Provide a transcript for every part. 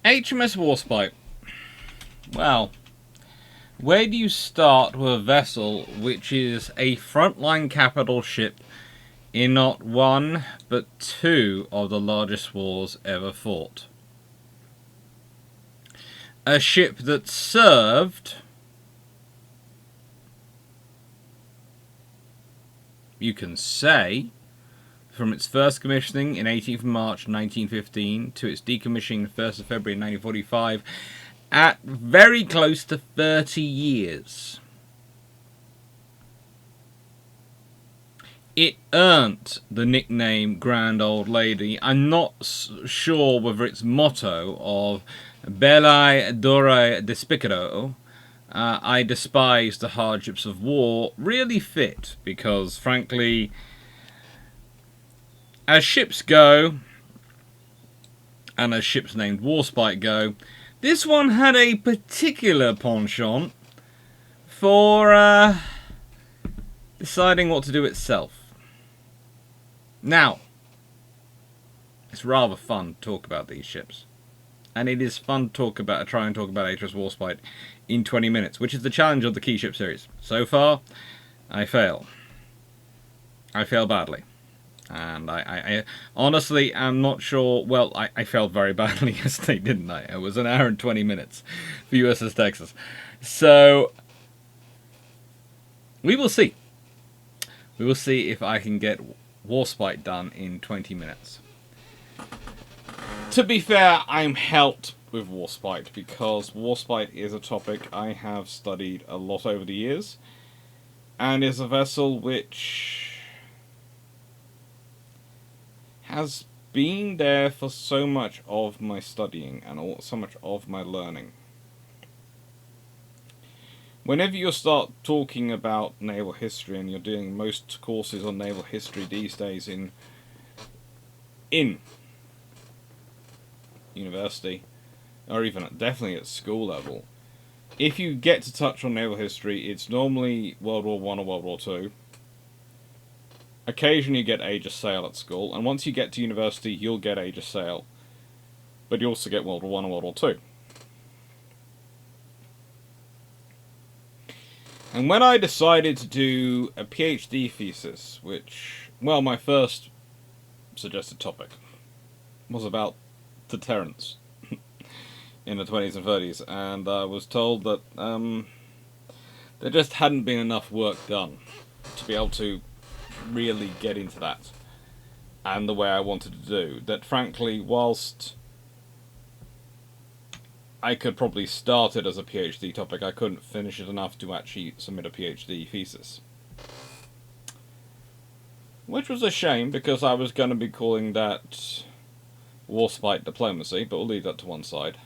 HMS Warspite. Well, where do you start with a vessel which is a frontline capital ship in not one, but two of the largest wars ever fought? A ship that served, you can say, from its first commissioning in 18th March 1915 to its decommissioning 1st of February 1945, at very close to 30 years. It earned the nickname Grand Old Lady. I'm not sure whether its motto of Belli Dore Despicado, I despise the hardships of war, really fit, because frankly, as ships go, and as ships named Warspite go, this one had a particular penchant for deciding what to do itself. Now, it's rather fun to talk about these ships. And it is fun to try and talk about HMS Warspite in 20 minutes, which is the challenge of the Key Ship series. So far, I fail. I fail badly. And I honestly am not sure. Well, I failed very badly yesterday, didn't I? It was an hour and 20 minutes for USS Texas. So, we will see. We will see if I can get Warspite done in 20 minutes. To be fair, I'm helped with Warspite because Warspite is a topic I have studied a lot over the years, and is a vessel which has been there for so much of my studying and so much of my learning. Whenever you start talking about naval history, and you're doing most courses on naval history these days in university, or even definitely at school level, if you get to touch on naval history, it's normally World War I or World War II. Occasionally you get Age of Sail at school, and once you get to university, you'll get Age of Sail, but you also get World War I and World War II. And when I decided to do a PhD thesis, which, well, my first suggested topic was about deterrence in the 20s and 30s, and I was told that there just hadn't been enough work done to be able to really get into that and the way I wanted to do. That frankly, whilst I could probably start it as a PhD topic, I couldn't finish it enough to actually submit a PhD thesis. Which was a shame, because I was going to be calling that Warspite Diplomacy, but we'll leave that to one side,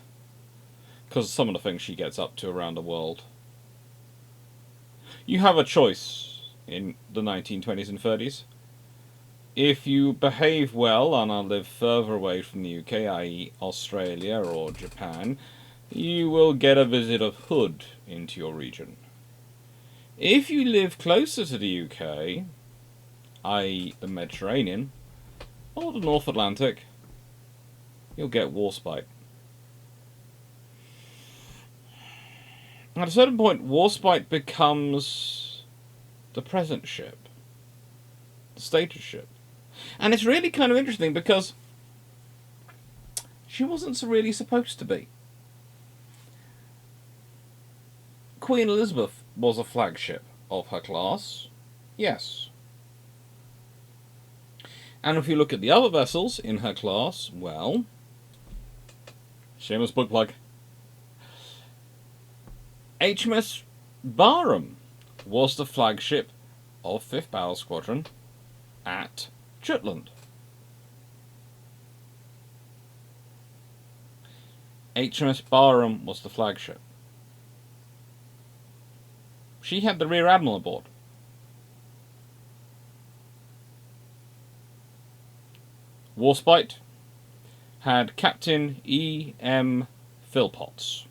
because some of the things she gets up to around the world. You have a choice in the 1920s and 30s. If you behave well and live further away from the UK, i.e. Australia or Japan, you will get a visit of Hood into your region. If you live closer to the UK, i.e. the Mediterranean, or the North Atlantic, you'll get Warspite. At a certain point, Warspite becomes the present ship, the status ship. And it's really kind of interesting because she wasn't really supposed to be. Queen Elizabeth was a flagship of her class, yes. And if you look at the other vessels in her class, well, shameless book plug, HMS Barham was the flagship of 5th Battle Squadron at Jutland. HMS Barham was the flagship. She had the Rear Admiral aboard. Warspite had Captain E.M. Philpotts.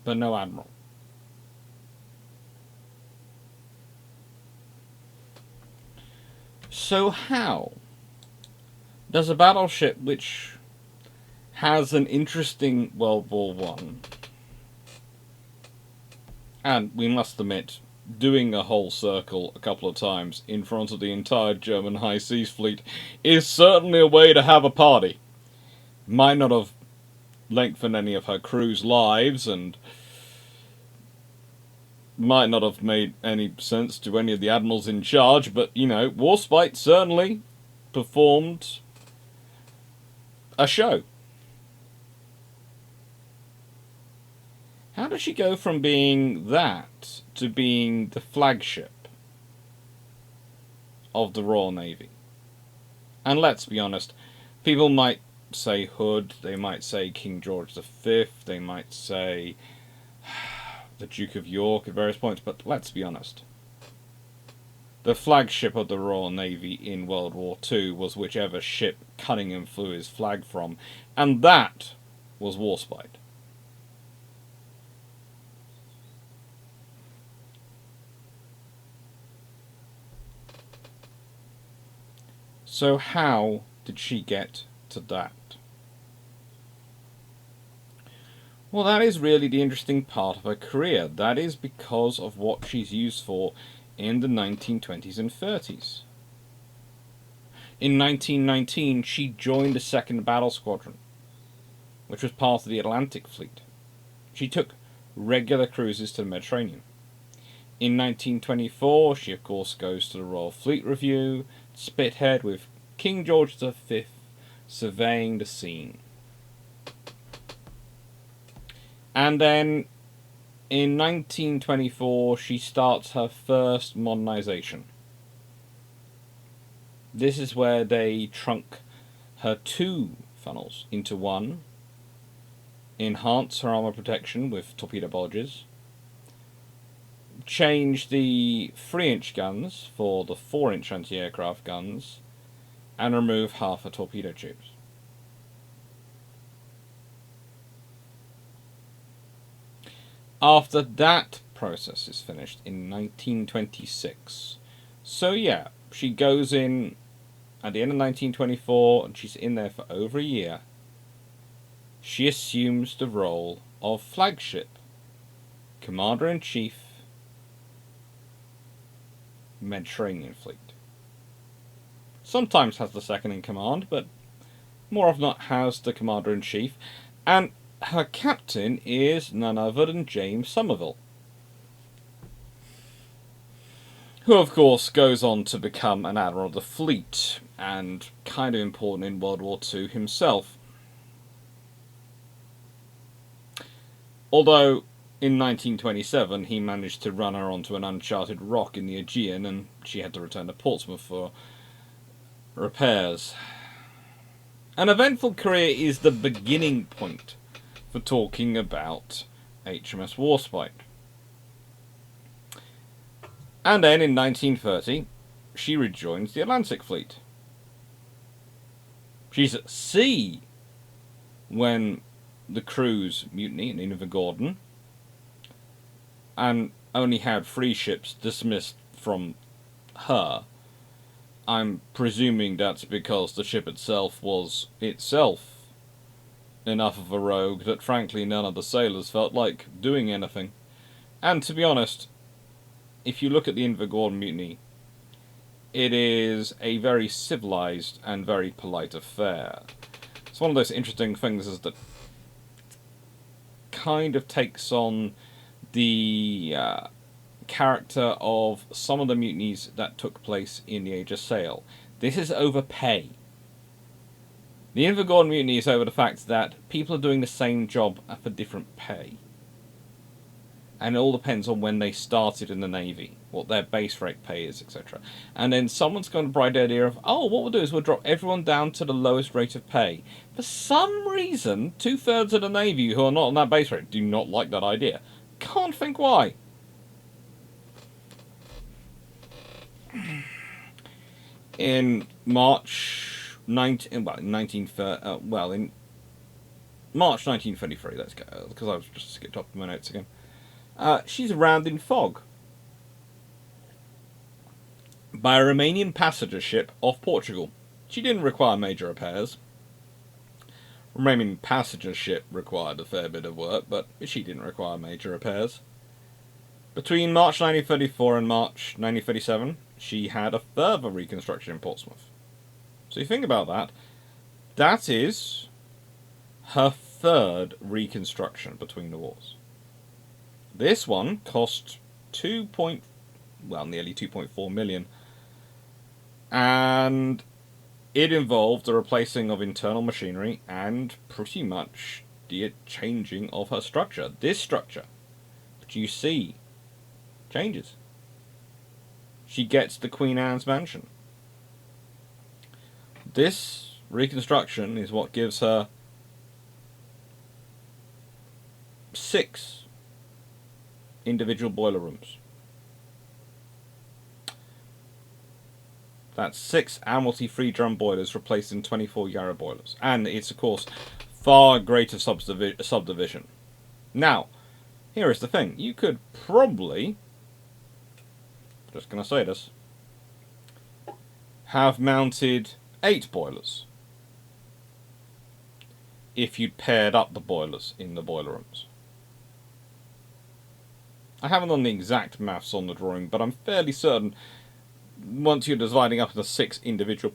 But no Admiral. So how does a battleship which has an interesting World War One, and we must admit, doing a whole circle a couple of times in front of the entire German high seas fleet is certainly a way to have a party. Might not have lengthened any of her crew's lives and might not have made any sense to any of the admirals in charge, but, you know, Warspite certainly performed a show. How does she go from being that to being the flagship of the Royal Navy? And let's be honest, people might say Hood, they might say King George V, they might say the Duke of York at various points, but let's be honest. The flagship of the Royal Navy in World War II was whichever ship Cunningham flew his flag from, and that was Warspite. So how did she get to that? Well, that is really the interesting part of her career. That is because of what she's used for in the 1920s and 30s. In 1919, she joined the 2nd Battle Squadron, which was part of the Atlantic Fleet. She took regular cruises to the Mediterranean. In 1924, she of course goes to the Royal Fleet Review, Spithead, with King George V surveying the scene. And then in 1924, she starts her first modernization. This is where they trunk her 2 funnels into one, enhance her armor protection with torpedo bulges, change the 3-inch guns for the 4-inch anti-aircraft guns, and remove half her torpedo tubes. After that process is finished in 1926, so yeah, she goes in at the end of 1924 and she's in there for over a year. She assumes the role of flagship, Commander-in-Chief, Mediterranean Fleet. Sometimes has the second in command, but more often not has the Commander-in-Chief, and her captain is none other than James Somerville, who of course goes on to become an admiral of the fleet, and kind of important in World War II himself. Although in 1927 he managed to run her onto an uncharted rock in the Aegean and she had to return to Portsmouth for repairs. An eventful career is the beginning point for talking about HMS Warspite. And then in 1930, she rejoins the Atlantic Fleet. She's at sea when the crews mutiny in Invergordon, and only had 3 ships dismissed from her. I'm presuming that's because the ship itself was enough of a rogue that frankly none of the sailors felt like doing anything. And to be honest, if you look at the Invergordon mutiny, it is a very civilized and very polite affair. It's one of those interesting things is that kind of takes on the character of some of the mutinies that took place in the Age of Sail. This is over pay. The Invergordon mutiny is over the fact that people are doing the same job for different pay. And it all depends on when they started in the Navy, what their base rate pay is, etc. And then someone's got a bright idea of, oh, what we'll do is we'll drop everyone down to the lowest rate of pay. For some reason, 2/3 of the Navy who are not on that base rate do not like that idea. Can't think why. In March in March 1933, let's go, because I was just skipped up my notes again. She's around in fog. by a Romanian passenger ship off Portugal. She didn't require major repairs. Romanian passenger ship required a fair bit of work, but she didn't require major repairs. Between March 1934 and March 1937, she had a further reconstruction in Portsmouth. So you think about that. That is her third reconstruction between the wars. This one cost nearly 2.4 million, and it involved the replacing of internal machinery and pretty much the changing of her structure. This structure, which you see, changes. She gets the Queen Anne's mansion. This reconstruction is what gives her 6 individual boiler rooms. That's 6 Admiralty-free drum boilers replaced in 24 Yarrow boilers. And it's, of course, far greater subdivision. Now, here is the thing. You could probably, just going to say this, have mounted 8 boilers if you'd paired up the boilers in the boiler rooms. I haven't done the exact maths on the drawing, but I'm fairly certain once you're dividing up into 6 individual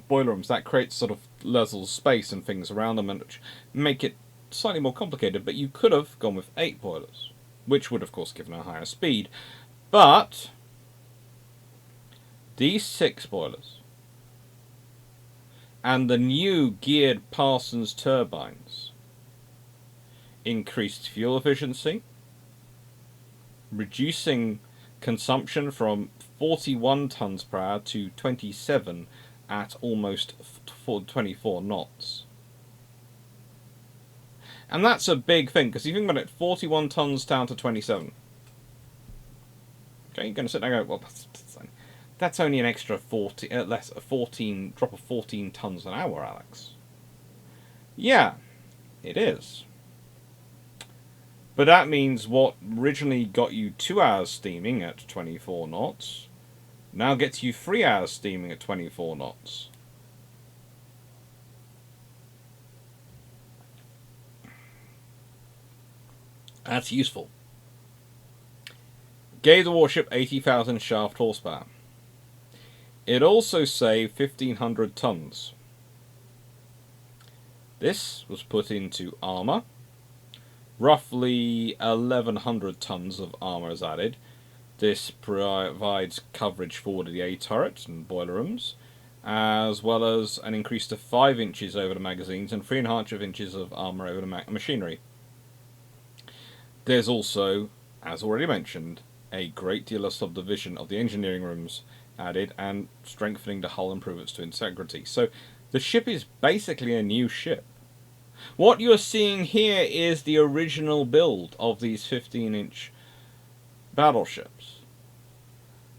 boiler rooms, that creates sort of levels of space and things around them and make it slightly more complicated, but you could have gone with 8 boilers, which would of course given a higher speed. But these 6 boilers and the new geared Parsons turbines increased fuel efficiency, reducing consumption from 41 tons per hour to 27 at almost 24 knots. And that's a big thing, because you think about it, 41 tons down to 27. Okay, you're going to sit there and go, well, that's only an extra 14 drop of 14 tons an hour, Alex. Yeah, it is. But that means what originally got you 2 hours steaming at 24 knots now gets you 3 hours steaming at 24 knots. That's useful. Gave the warship 80,000 shaft horsepower. It also saved 1,500 tons. This was put into armour. Roughly 1,100 tons of armour is added. This provides coverage for the A turret and boiler rooms, as well as an increase to 5 inches over the magazines and 3.5 inches of armour over the machinery. There's also, as already mentioned, a great deal of subdivision of the engineering rooms added and strengthening the hull improvements to integrity. So the ship is basically a new ship. What you're seeing here is the original build of these 15-inch battleships.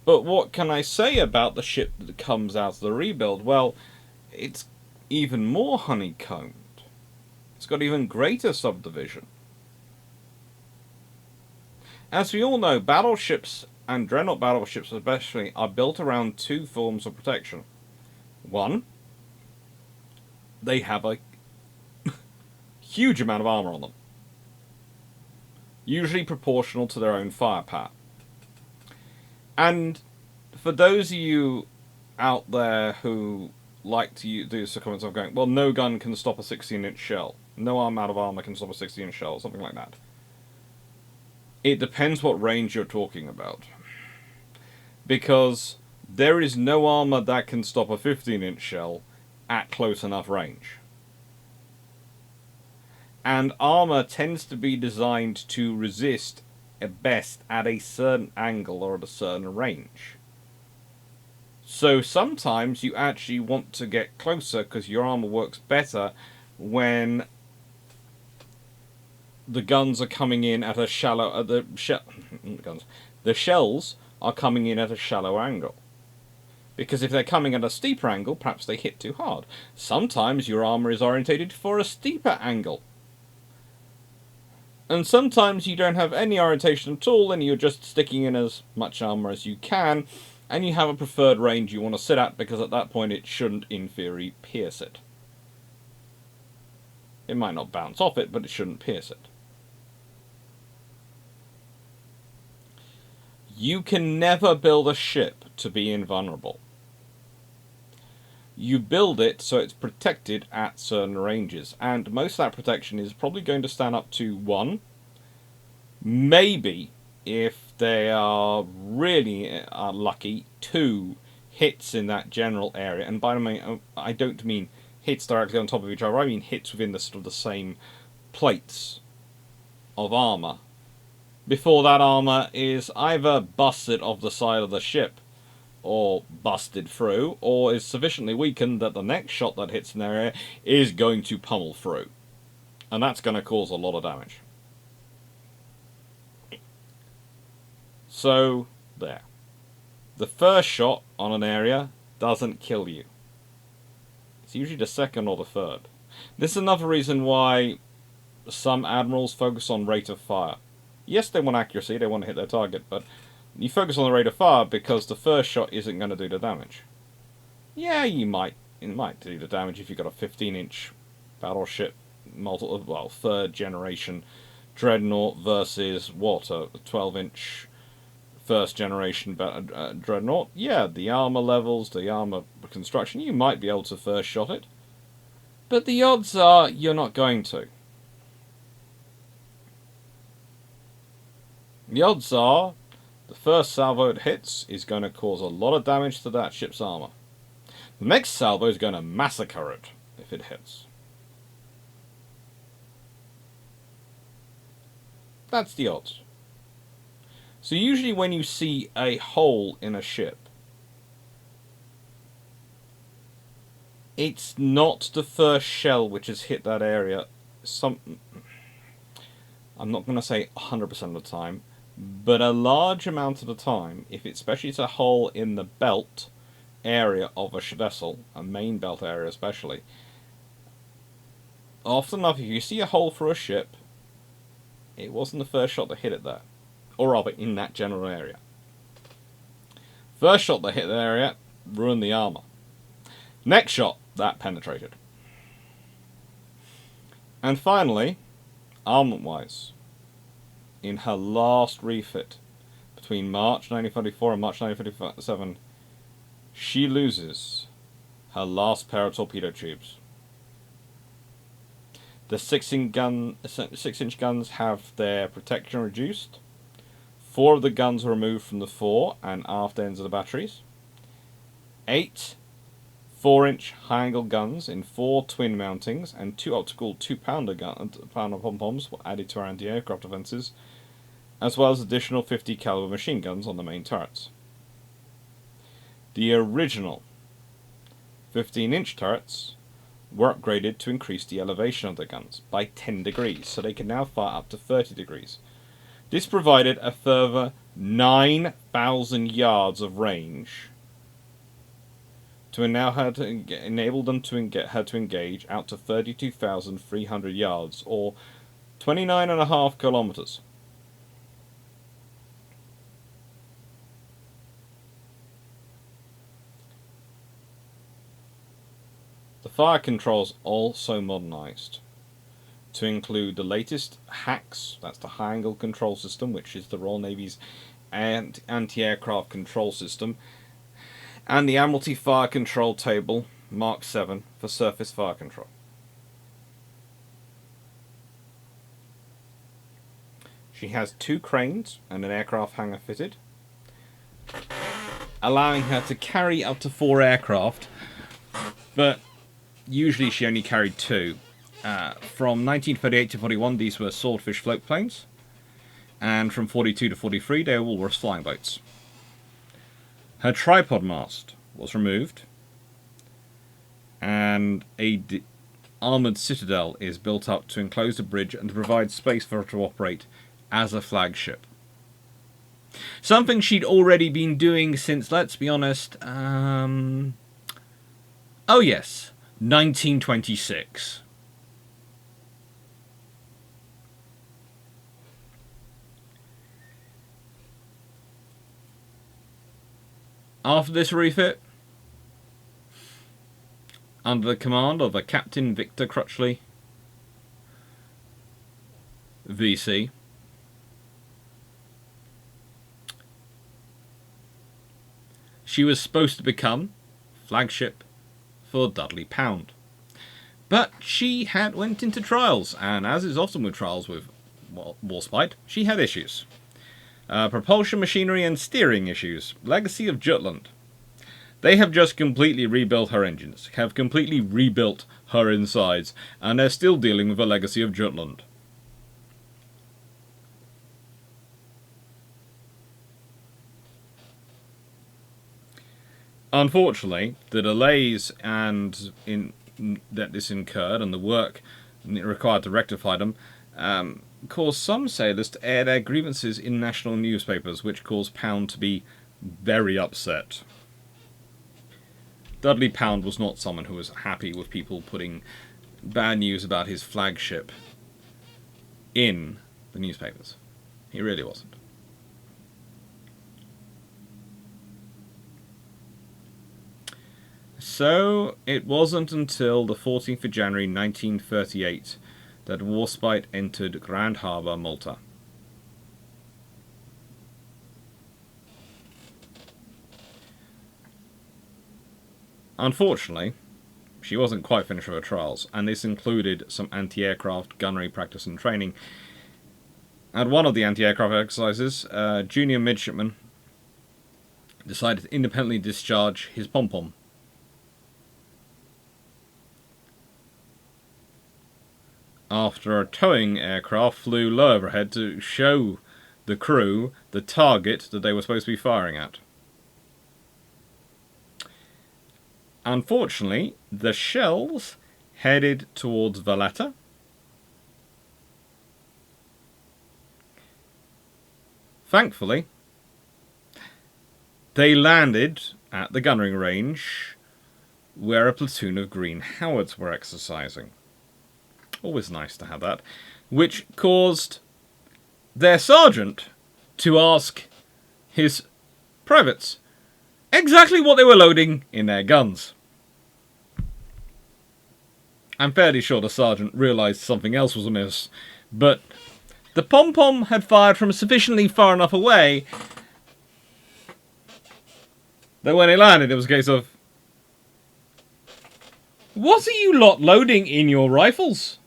But what can I say about the ship that comes out of the rebuild? Well, it's even more honeycombed. It's got even greater subdivision. As we all know, battleships and dreadnought battleships especially are built around 2 forms of protection. One, they have a huge amount of armour on them, usually proportional to their own firepower. And for those of you out there who like to do the comments of going, well, no gun can stop a 16-inch shell, no amount of armour can stop a 16-inch shell, something like that. It depends what range you're talking about. Because there is no armour that can stop a 15-inch shell at close enough range. And armour tends to be designed to resist at best at a certain angle or at a certain range. So sometimes you actually want to get closer because your armour works better when the guns are coming in at a shallow... the shells are coming in at a shallow angle. Because if they're coming at a steeper angle, perhaps they hit too hard. Sometimes your armour is orientated for a steeper angle. And sometimes you don't have any orientation at all and you're just sticking in as much armour as you can and you have a preferred range you want to sit at, because at that point it shouldn't, in theory, pierce it. It might not bounce off it, but it shouldn't pierce it. You can never build a ship to be invulnerable. You build it so it's protected at certain ranges, and most of that protection is probably going to stand up to 1, maybe, if they are really lucky, 2 hits in that general area. And by the way, I don't mean hits directly on top of each other, I mean hits within the sort of the same plates of armour, before that armour is either busted off the side of the ship, or busted through, or is sufficiently weakened that the next shot that hits an area is going to pummel through. And that's going to cause a lot of damage. So, there. The first shot on an area doesn't kill you. It's usually the second or the third. This is another reason why some admirals focus on rate of fire. Yes, they want accuracy, they want to hit their target, but you focus on the rate of fire because the first shot isn't going to do the damage. Yeah, it might do the damage if you've got a 15-inch battleship, third generation dreadnought versus what, a 12-inch first generation dreadnought. Yeah, the armor levels, the armor construction, you might be able to first shot it, but the odds are you're not going to. The odds are the first salvo it hits is going to cause a lot of damage to that ship's armor. The next salvo is going to massacre it if it hits. That's the odds. So usually when you see a hole in a ship, it's not the first shell which has hit that area. I'm not going to say 100% of the time, but a large amount of the time, if especially it's a hole in the belt area of a vessel, a main belt area especially, often enough if you see a hole through a ship, it wasn't the first shot that hit it there, or rather in that general area. First shot that hit the area ruined the armor. Next shot, that penetrated. And finally, armament-wise, in her last refit, between March 1944 and March 1947, she loses her last pair of torpedo tubes. The 6-inch guns have their protection reduced. 4 of the guns are removed from the fore and aft ends of the batteries. 8 4-inch high-angle guns in 4 twin mountings and 2 optical 2-pounder pom-poms were added to our anti-aircraft defences, as well as additional 50 caliber machine guns on the main turrets. The original 15-inch turrets were upgraded to increase the elevation of the guns by 10 degrees, so they can now fire up to 30 degrees. This provided a further 9,000 yards of range to enable them to engage out to 32,300 yards, or 29.5 kilometers. The fire controls also modernized to include the latest HACS, that's the High Angle Control System, which is the Royal Navy's anti-aircraft control system, and the Admiralty Fire Control Table Mark 7 for surface fire control. She has 2 cranes and an aircraft hangar fitted, allowing her to carry up to 4 aircraft, but usually she only carried 2. From 1938 to 41, these were Swordfish float planes, and from 42 to 43, they were Walrus flying boats. Her tripod mast was removed, and a armoured citadel is built up to enclose the bridge and to provide space for her to operate as a flagship. Something she'd already been doing since, let's be honest, 1926. After this refit, under the command of a Captain Victor Crutchley, VC, she was supposed to become flagship for Dudley Pound. But she had went into trials, and as is often with trials with Warspite, she had issues. Propulsion machinery and steering issues. Legacy of Jutland. They have just completely rebuilt her engines, have completely rebuilt her insides, and they're still dealing with the legacy of Jutland. Unfortunately, the delays that this incurred and the work required to rectify them caused some sailors to air their grievances in national newspapers, which caused Pound to be very upset. Dudley Pound was not someone who was happy with people putting bad news about his flagship in the newspapers. He really wasn't. So, it wasn't until the 14th of January 1938 that Warspite entered Grand Harbour, Malta. Unfortunately, she wasn't quite finished with her trials, and this included some anti-aircraft gunnery practice and training. At one of the anti-aircraft exercises, a junior midshipman decided to independently discharge his pom-pom. After a towing aircraft flew low overhead to show the crew the target that they were supposed to be firing at. Unfortunately, the shells headed towards Valletta. Thankfully, they landed at the gunnery range where a platoon of Green Howards were exercising. Always nice to have that. Which caused their sergeant to ask his privates exactly what they were loading in their guns. I'm fairly sure the sergeant realised something else was amiss, but the pom-pom had fired from sufficiently far enough away that when it landed it was a case of, what are you lot loading in your rifles?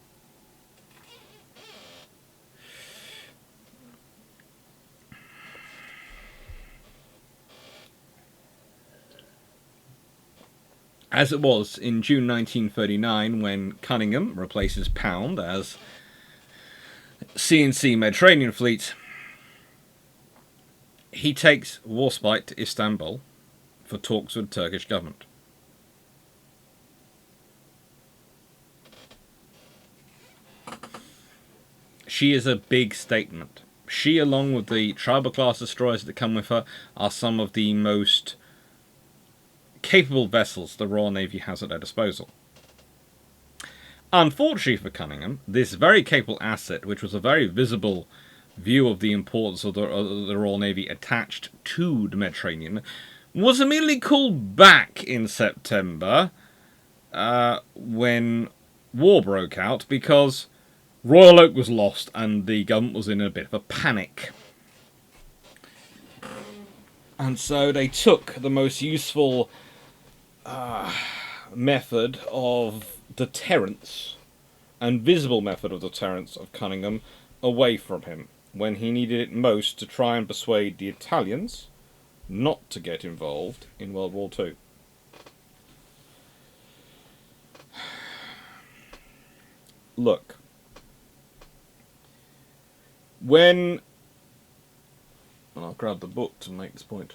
As it was in June 1939 when Cunningham replaces Pound as CNC Mediterranean Fleet, he takes Warspite to Istanbul for talks with the Turkish government. She is a big statement. She, along with the Tribal class destroyers that come with her, are some of the most capable vessels the Royal Navy has at their disposal. Unfortunately for Cunningham, this very capable asset, which was a very visible view of the importance of the Royal Navy attached to the Mediterranean, was immediately called back in September when war broke out, because Royal Oak was lost and the government was in a bit of a panic. And so they took the most useful method of deterrence and visible method of deterrence of Cunningham away from him when he needed it most to try and persuade the Italians not to get involved in World War II. Look, when... I'll grab the book to make this point.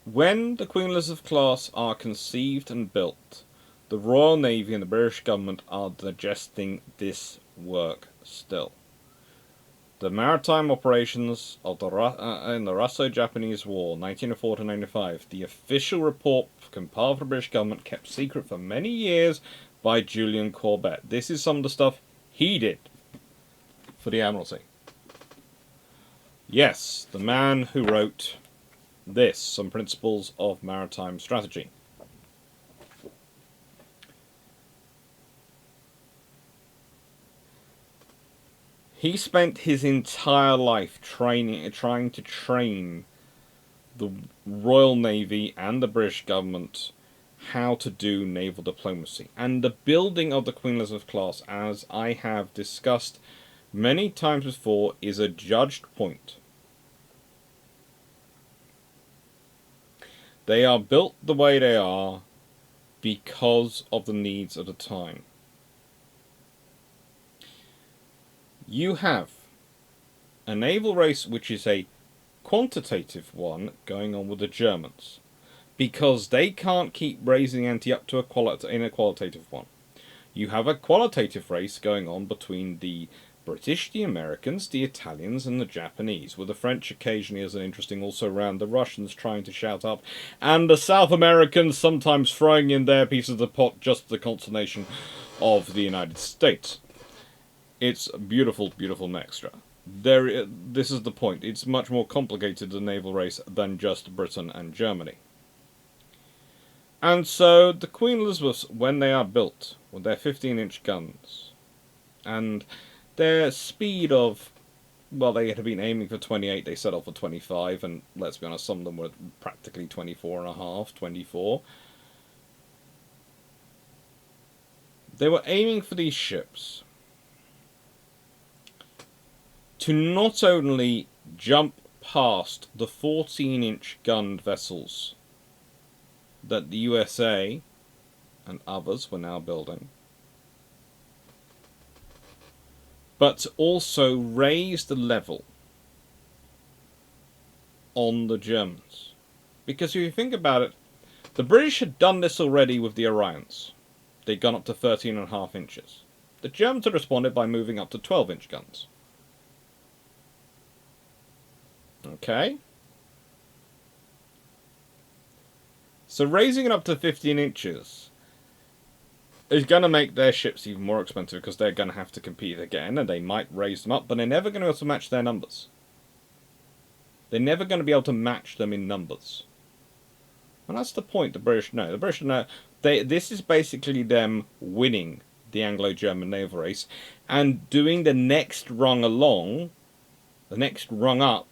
When the Queen Elizabeth class are conceived and built, the Royal Navy and the British government are digesting this work still. The maritime operations of in the Russo-Japanese War, 1904-1995, the official report compiled for the British government, kept secret for many years by Julian Corbett. This is some of the stuff he did for the Admiralty. Yes, the man who wrote this, Some Principles of Maritime Strategy. He spent his entire life trying to train the Royal Navy and the British government how to do naval diplomacy. And the building of the Queen Elizabeth class, as I have discussed many times before, is a judged point. They are built the way they are because of the needs of the time. You have a naval race which is a quantitative one going on with the Germans, because they can't keep raising ante up to a qualitative one. You have a qualitative race going on between the British, the Americans, the Italians, and the Japanese, with the French occasionally as an interesting also round, the Russians trying to shout up, and the South Americans sometimes throwing in their piece of the pot, just the consternation of the United States. It's a beautiful, beautiful mixture. This is the point. It's much more complicated, the naval race, than just Britain and Germany. And so the Queen Elizabeths, when they are built with their 15-inch guns and their speed of, well, they had been aiming for 28, they settled for 25, and let's be honest, some of them were practically 24 and a half, 24. They were aiming for these ships to not only jump past the 14-inch gunned vessels that the USA and others were now building, but also raise the level on the Germans. Because if you think about it, the British had done this already with the Orions. They'd gone up to 13.5 inches. The Germans had responded by moving up to 12-inch guns. Okay? So raising it up to 15 inches is going to make their ships even more expensive, because they're going to have to compete again, and they might raise them up, but they're never going to be able to match their numbers. They're never going to be able to match them in numbers. And that's the point the British know. The British know this is basically them winning the Anglo-German naval race and doing the next rung along, the next rung up,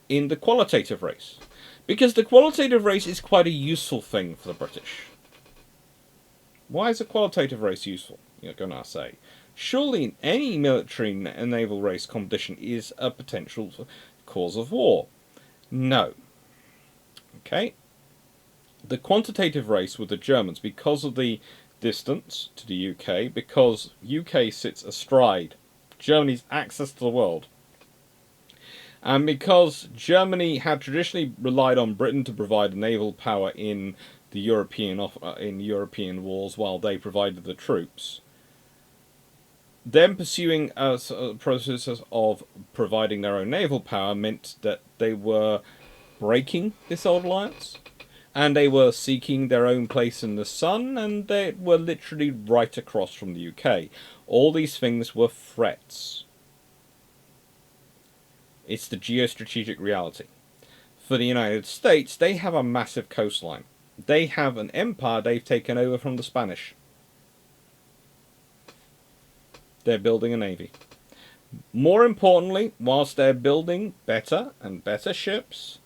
in the qualitative race. Because the qualitative race is quite a useful thing for the British. Why is a qualitative race useful? You're going to say. Surely any military and naval race competition is a potential cause of war. No. Okay? The quantitative race with the Germans, because of the distance to the UK, because UK sits astride Germany's access to the world, and because Germany had traditionally relied on Britain to provide naval power in the European wars while they provided the troops, them pursuing a process of providing their own naval power meant that they were breaking this old alliance, and they were seeking their own place in the sun, and they were literally right across from the UK. All these things were threats. It's the geostrategic reality. For the United States, they have a massive coastline. They have an empire they've taken over from the Spanish. They're building a navy. More importantly, whilst they're building better and better ships,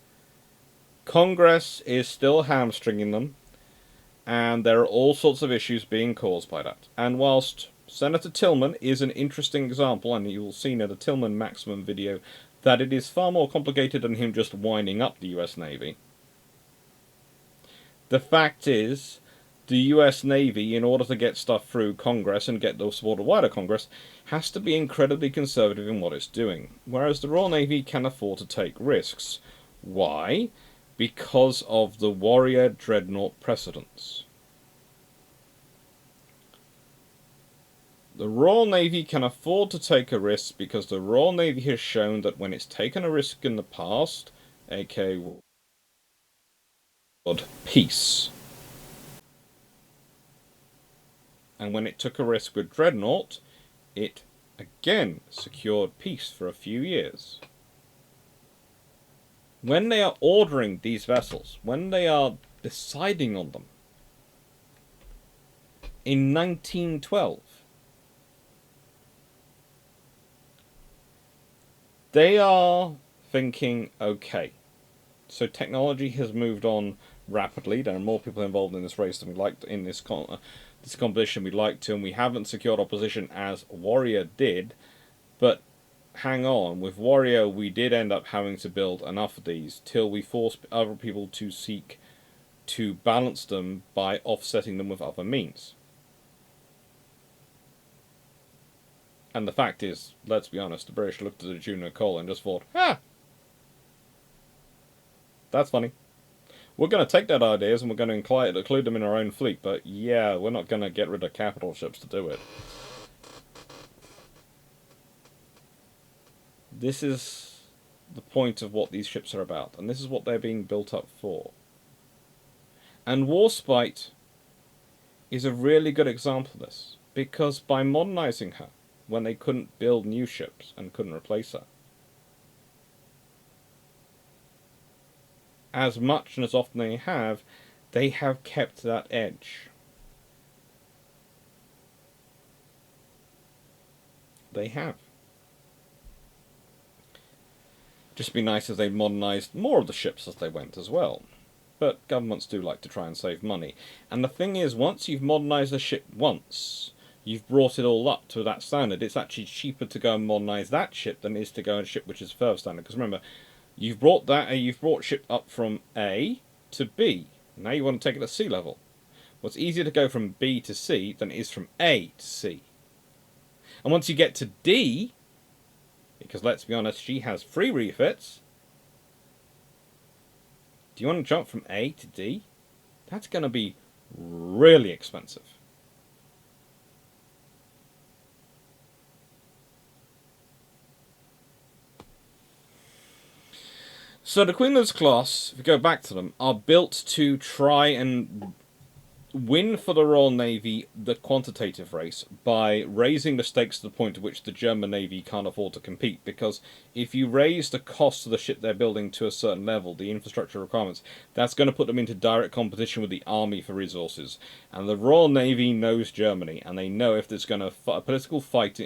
Congress is still hamstringing them, and there are all sorts of issues being caused by that. And whilst Senator Tillman is an interesting example, and you will see in the Tillman Maximum video that it is far more complicated than him just winding up the US Navy, the fact is, the US Navy, in order to get stuff through Congress and get the support of wider Congress, has to be incredibly conservative in what it's doing. Whereas the Royal Navy can afford to take risks. Why? Because of the Warrior Dreadnought precedents. The Royal Navy can afford to take a risk because the Royal Navy has shown that when it's taken a risk in the past, aka peace, and when it took a risk with Dreadnought, it again secured peace for a few years. when they are ordering these vessels, when they are deciding on them, in 1912, they are thinking, okay, so technology has moved on rapidly. There are more people involved in this race than we like in this competition we'd like to, and we haven't secured our position as Warrior did. But hang on, with Warrior we did end up having to build enough of these till we forced other people to seek to balance them by offsetting them with other means. And the fact is, let's be honest, the British looked at the junior coal and just thought, that's funny. We're going to take that ideas and we're going to include them in our own fleet, but yeah, we're not going to get rid of capital ships to do it. This is the point of what these ships are about, and this is what they're being built up for. And Warspite is a really good example of this, because by modernizing her, when they couldn't build new ships and couldn't replace her, as much and as often they have kept that edge. They have. Just be nice if they modernised more of the ships as they went as well. But governments do like to try and save money. And the thing is, once you've modernised a ship once, you've brought it all up to that standard. It's actually cheaper to go and modernise that ship than it is to go and ship which is further standard. Because remember, you've brought ship up from A to B. Now you want to take it to sea level. Well, it's easier to go from B to C than it is from A to C. And once you get to D, because let's be honest, she has 3 refits. Do you want to jump from A to D? That's going to be really expensive. So the Queen's class, if we go back to them, are built to try and win for the Royal Navy the quantitative race by raising the stakes to the point at which the German Navy can't afford to compete. Because if you raise the cost of the ship they're building to a certain level, the infrastructure requirements, that's going to put them into direct competition with the army for resources. And the Royal Navy knows Germany, and they know if there's going to a political fight,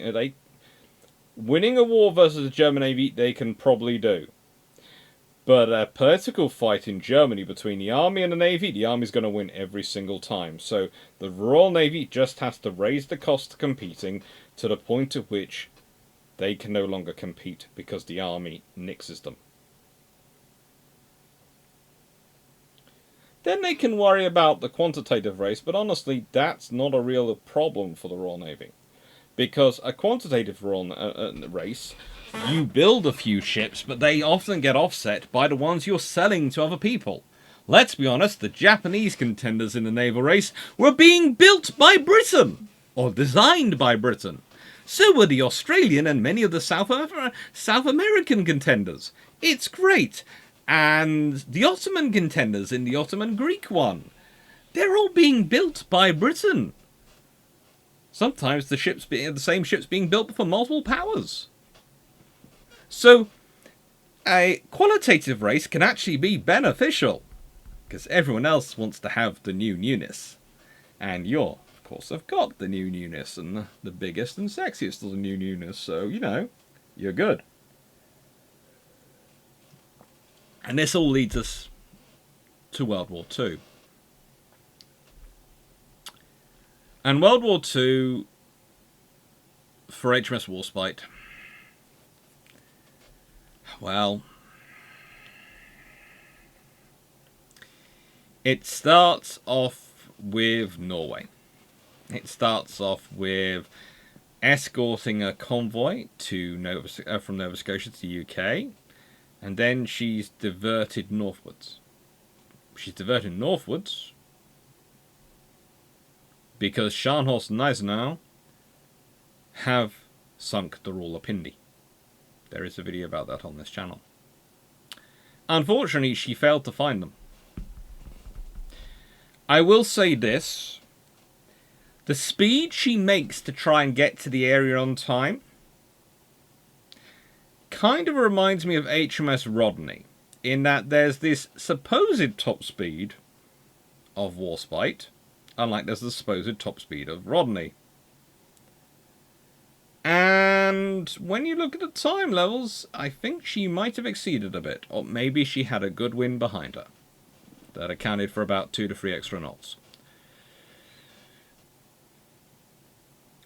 winning a war versus the German Navy, they can probably do. But a political fight in Germany between the army and the navy, the army's going to win every single time. So the Royal Navy just has to raise the cost of competing to the point at which they can no longer compete because the army nixes them. Then they can worry about the quantitative race, but honestly, that's not a real problem for the Royal Navy. Because a quantitative race, you build a few ships, but they often get offset by the ones you're selling to other people. Let's be honest, the Japanese contenders in the naval race were being built by Britain, or designed by Britain. So were the Australian and many of the South American contenders. It's great. And the Ottoman contenders in the Ottoman Greek one. They're all being built by Britain. Sometimes the same ships being built for multiple powers. So, a qualitative race can actually be beneficial, because everyone else wants to have the new newness. And you're, of course, have got the new newness, and the biggest and sexiest of the new newness, so, you're good. And this all leads us to World War II. And World War II, for HMS Warspite, well, it starts off with Norway. It starts off with escorting a convoy to from Nova Scotia to the UK, and then she's diverted northwards. She's diverted northwards because Scharnhorst and Gneisenau have sunk the Rawalpindi. There is a video about that on this channel. Unfortunately, she failed to find them. I will say this. The speed she makes to try and get to the area on time kind of reminds me of HMS Rodney. in that there's this supposed top speed of Warspite, unlike there's the supposed top speed of Rodney. And when you look at the time levels, I think she might have exceeded a bit, or maybe she had a good wind behind her that accounted for about 2 to 3 extra knots.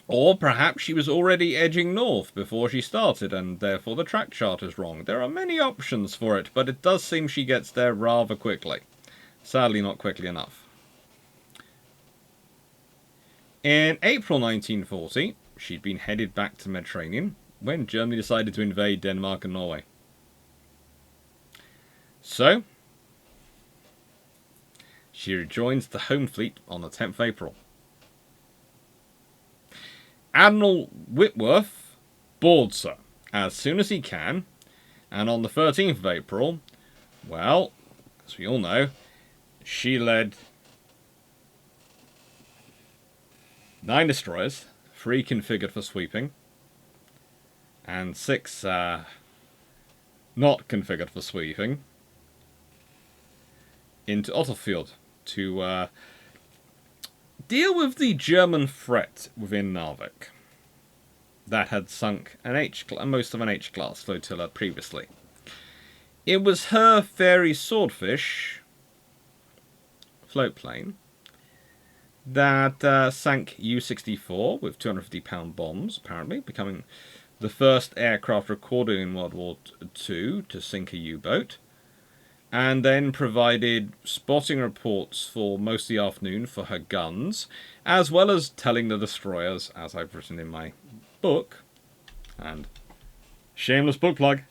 Or perhaps she was already edging north before she started, and therefore the track chart is wrong. There are many options for it, but it does seem she gets there rather quickly. Sadly, not quickly enough. In April 1940, she'd been headed back to the Mediterranean when Germany decided to invade Denmark and Norway. So, she rejoins the home fleet on the 10th of April. Admiral Whitworth boards her as soon as he can, and on the 13th of April, well, as we all know, she led 9 destroyers, 3 configured for sweeping, and 6 not configured for sweeping, into Otterfield to deal with the German threat within Narvik that had sunk most of an H-class flotilla previously. It was her Fairy Swordfish floatplane that sank U-64 with 250-pound bombs, apparently, becoming the first aircraft recorded in World War II to sink a U-boat, and then provided spotting reports for most of the afternoon for her guns, as well as telling the destroyers, as I've written in my book, and shameless book plug,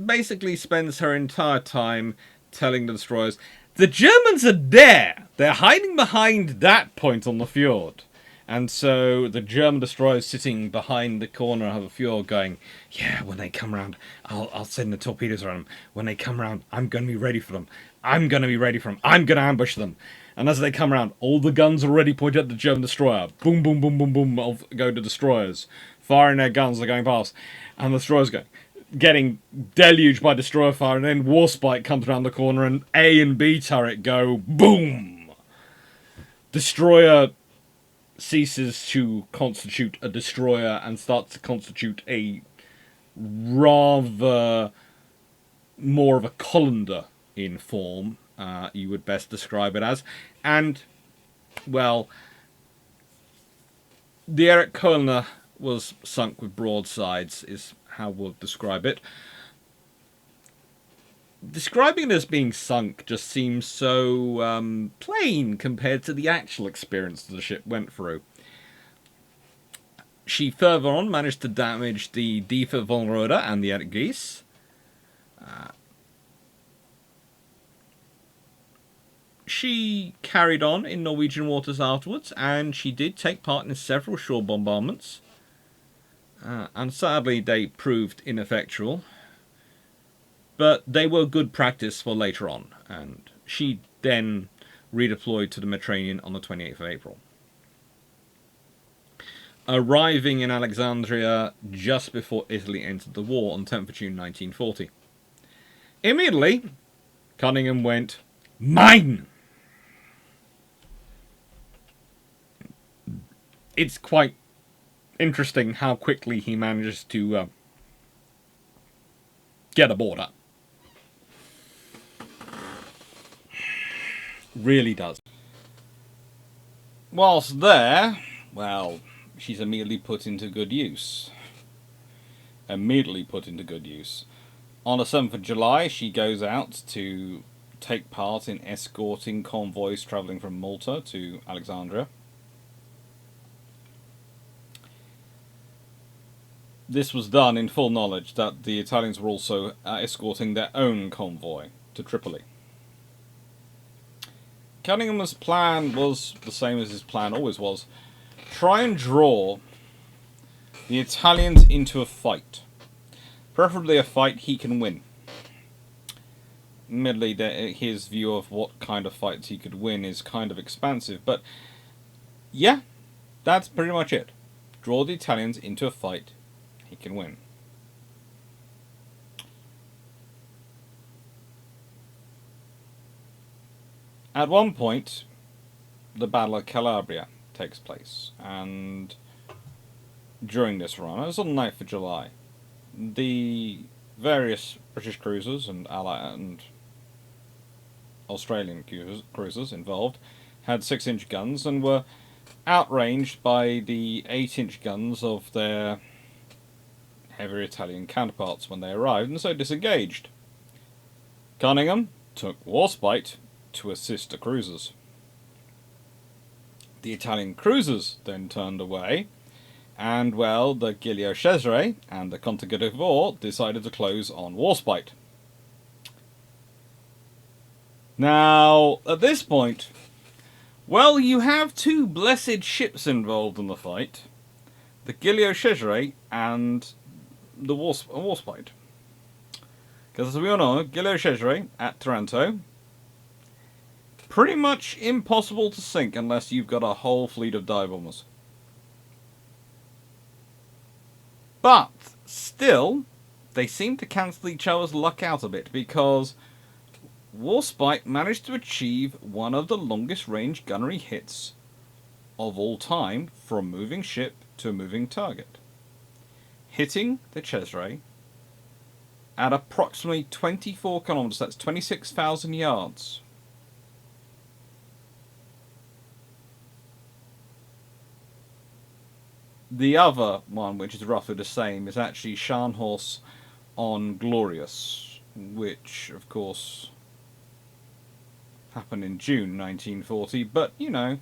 basically spends her entire time telling the destroyers, the Germans are there! They're hiding behind that point on the fjord. And so the German destroyer is sitting behind the corner of the fjord going, yeah, when they come round, I'll send the torpedoes around them. When they come round, I'm going to be ready for them. I'm going to be ready for them. I'm going to ambush them. And as they come around, all the guns are already pointed at the German destroyer. Boom, boom, boom, boom, boom, go the destroyers. Firing their guns, they're going past. And the destroyers getting deluged by destroyer fire, and then Warspite comes around the corner and A and B turret go boom. Destroyer ceases to constitute a destroyer and starts to constitute a rather more of a colander in form, you would best describe it as. And, well, the Erich Köhler was sunk with broadsides, is how we'll describe it. Describing it as being sunk just seems so plain compared to the actual experience the ship went through. She further on managed to damage the Diefer von Rode and the Erich Gies. She carried on in Norwegian waters afterwards, and she did take part in several shore bombardments. And sadly, they proved ineffectual. But they were good practice for later on, and she then redeployed to the Mediterranean on the 28th of April. Arriving in Alexandria just before Italy entered the war on 10th of June 1940. Immediately, Cunningham went, mine! It's quite interesting how quickly he manages to get aboard her. Really does. Whilst there, well, she's immediately put into good use. On the 7th of July, she goes out to take part in escorting convoys travelling from Malta to Alexandria. This was done in full knowledge that the Italians were also escorting their own convoy to Tripoli. Cunningham's plan was the same as his plan always was. Try and draw the Italians into a fight. Preferably a fight he can win. Admittedly, his view of what kind of fights he could win is kind of expansive, but yeah, that's pretty much it. Draw the Italians into a fight he can win. At one point, the Battle of Calabria takes place, and during this run, it was on the 9th of July, the various British cruisers and Australian cruisers involved had 6-inch guns and were outranged by the 8-inch guns of their heavier Italian counterparts when they arrived, and so disengaged. Cunningham took Warspite to assist the cruisers. The Italian cruisers then turned away, and, well, the Giulio Cesare and the Conte d'Or decided to close on Warspite. Now, at this point, well, you have two blessed ships involved in the fight, the Giulio Cesare and the Warspite. Because as we all know, Giulio Cesare at Taranto, pretty much impossible to sink unless you've got a whole fleet of dive bombers. But still, they seem to cancel each other's luck out a bit, because Warspite managed to achieve one of the longest range gunnery hits of all time from a moving ship to a moving target, hitting the Cesare at approximately 24 kilometers, that's 26,000 yards. The other one, which is roughly the same, is actually Scharnhorst on Glorious, which, of course, happened in June 1940, but, you know,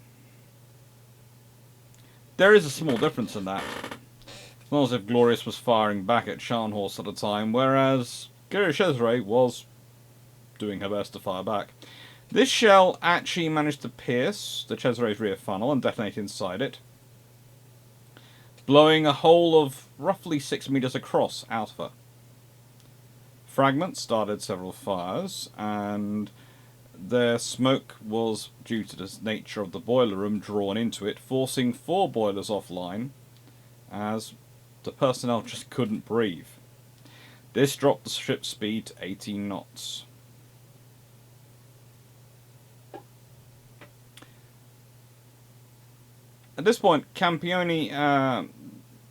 there is a small difference in that. It's not as if Glorious was firing back at Scharnhorst at the time, whereas Giulio Cesare was doing her best to fire back. This shell actually managed to pierce the Cesare's rear funnel and detonate inside it, blowing a hole of roughly 6 meters across out of her. Fragments started several fires, and their smoke was, due to the nature of the boiler room, drawn into it, forcing 4 boilers offline, as the personnel just couldn't breathe. This dropped the ship's speed to 18 knots. At this point, Campione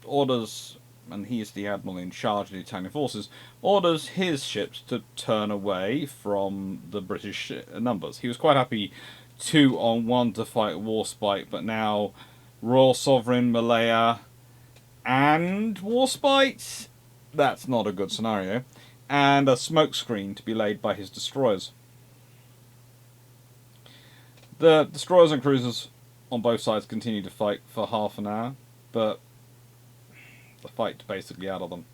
orders, and he is the admiral in charge of the Italian forces, orders his ships to turn away from the British numbers. He was quite happy 2-on-1 to fight Warspite, but now Royal Sovereign, Malaya, and Warspite? That's not a good scenario. And a smokescreen to be laid by his destroyers. The destroyers and cruisers on both sides continued to fight for half an hour, but the fight's basically out of them.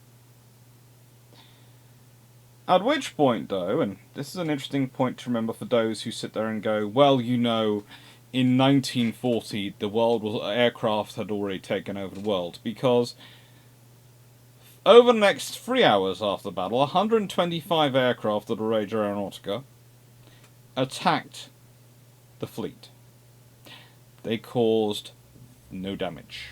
At which point, though, and this is an interesting point to remember for those who sit there and go, well, you know, in 1940 the world was aircraft had already taken over the world, because over the next 3 hours after the battle, 125 aircraft of the Regia Aeronautica attacked the fleet. They caused no damage.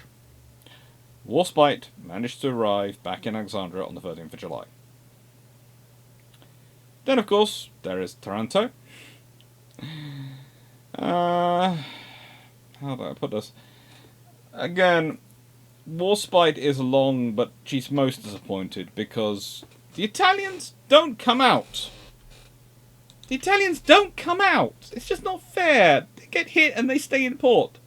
Warspite managed to arrive back in Alexandria on the 13th of July. Then, of course, there is Taranto. How do I put this? Again, Warspite is long, but she's most disappointed because the Italians don't come out. The Italians don't come out. It's just not fair. They get hit and they stay in port.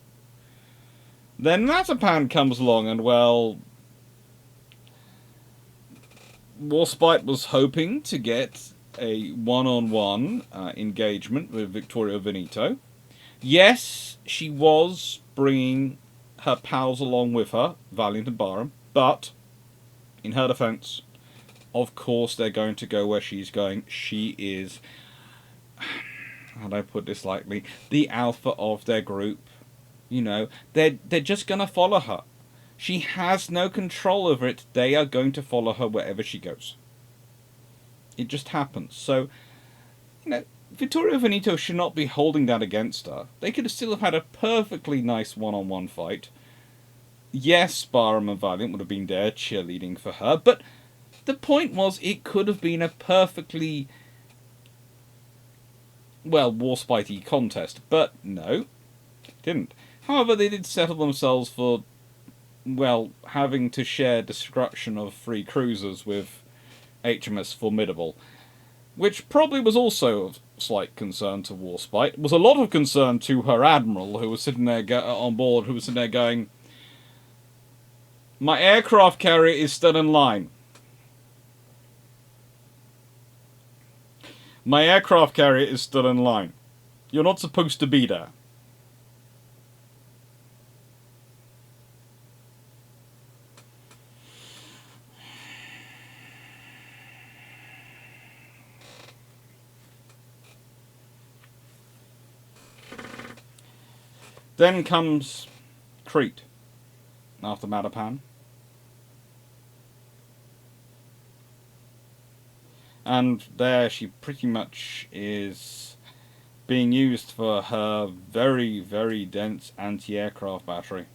Then Matapan comes along and, well, Warspite was hoping to get a one-on-one engagement with Vittorio Veneto. Yes, she was bringing her pals along with her, Valiant and Barham, but, in her defence, of course they're going to go where she's going. She is, how do I put this lightly, the alpha of their group. You know, they're just going to follow her. She has no control over it. They are going to follow her wherever she goes. It just happens. So, you know, Vittorio Veneto should not be holding that against her. They could have still have had a perfectly nice one-on-one fight. Yes, Barham and Valiant would have been there cheerleading for her, but the point was it could have been a perfectly well, Warspite contest, but no, didn't. However, they did settle themselves for, well, having to share destruction of 3 cruisers with HMS Formidable, which probably was also of slight concern to Warspite. It was a lot of concern to her admiral, who was sitting there on board, who was sitting there going, "My aircraft carrier is still in line. My aircraft carrier is still in line. You're not supposed to be there." Then comes Crete, after Matapan. And there she pretty much is being used for her very, very dense anti-aircraft battery.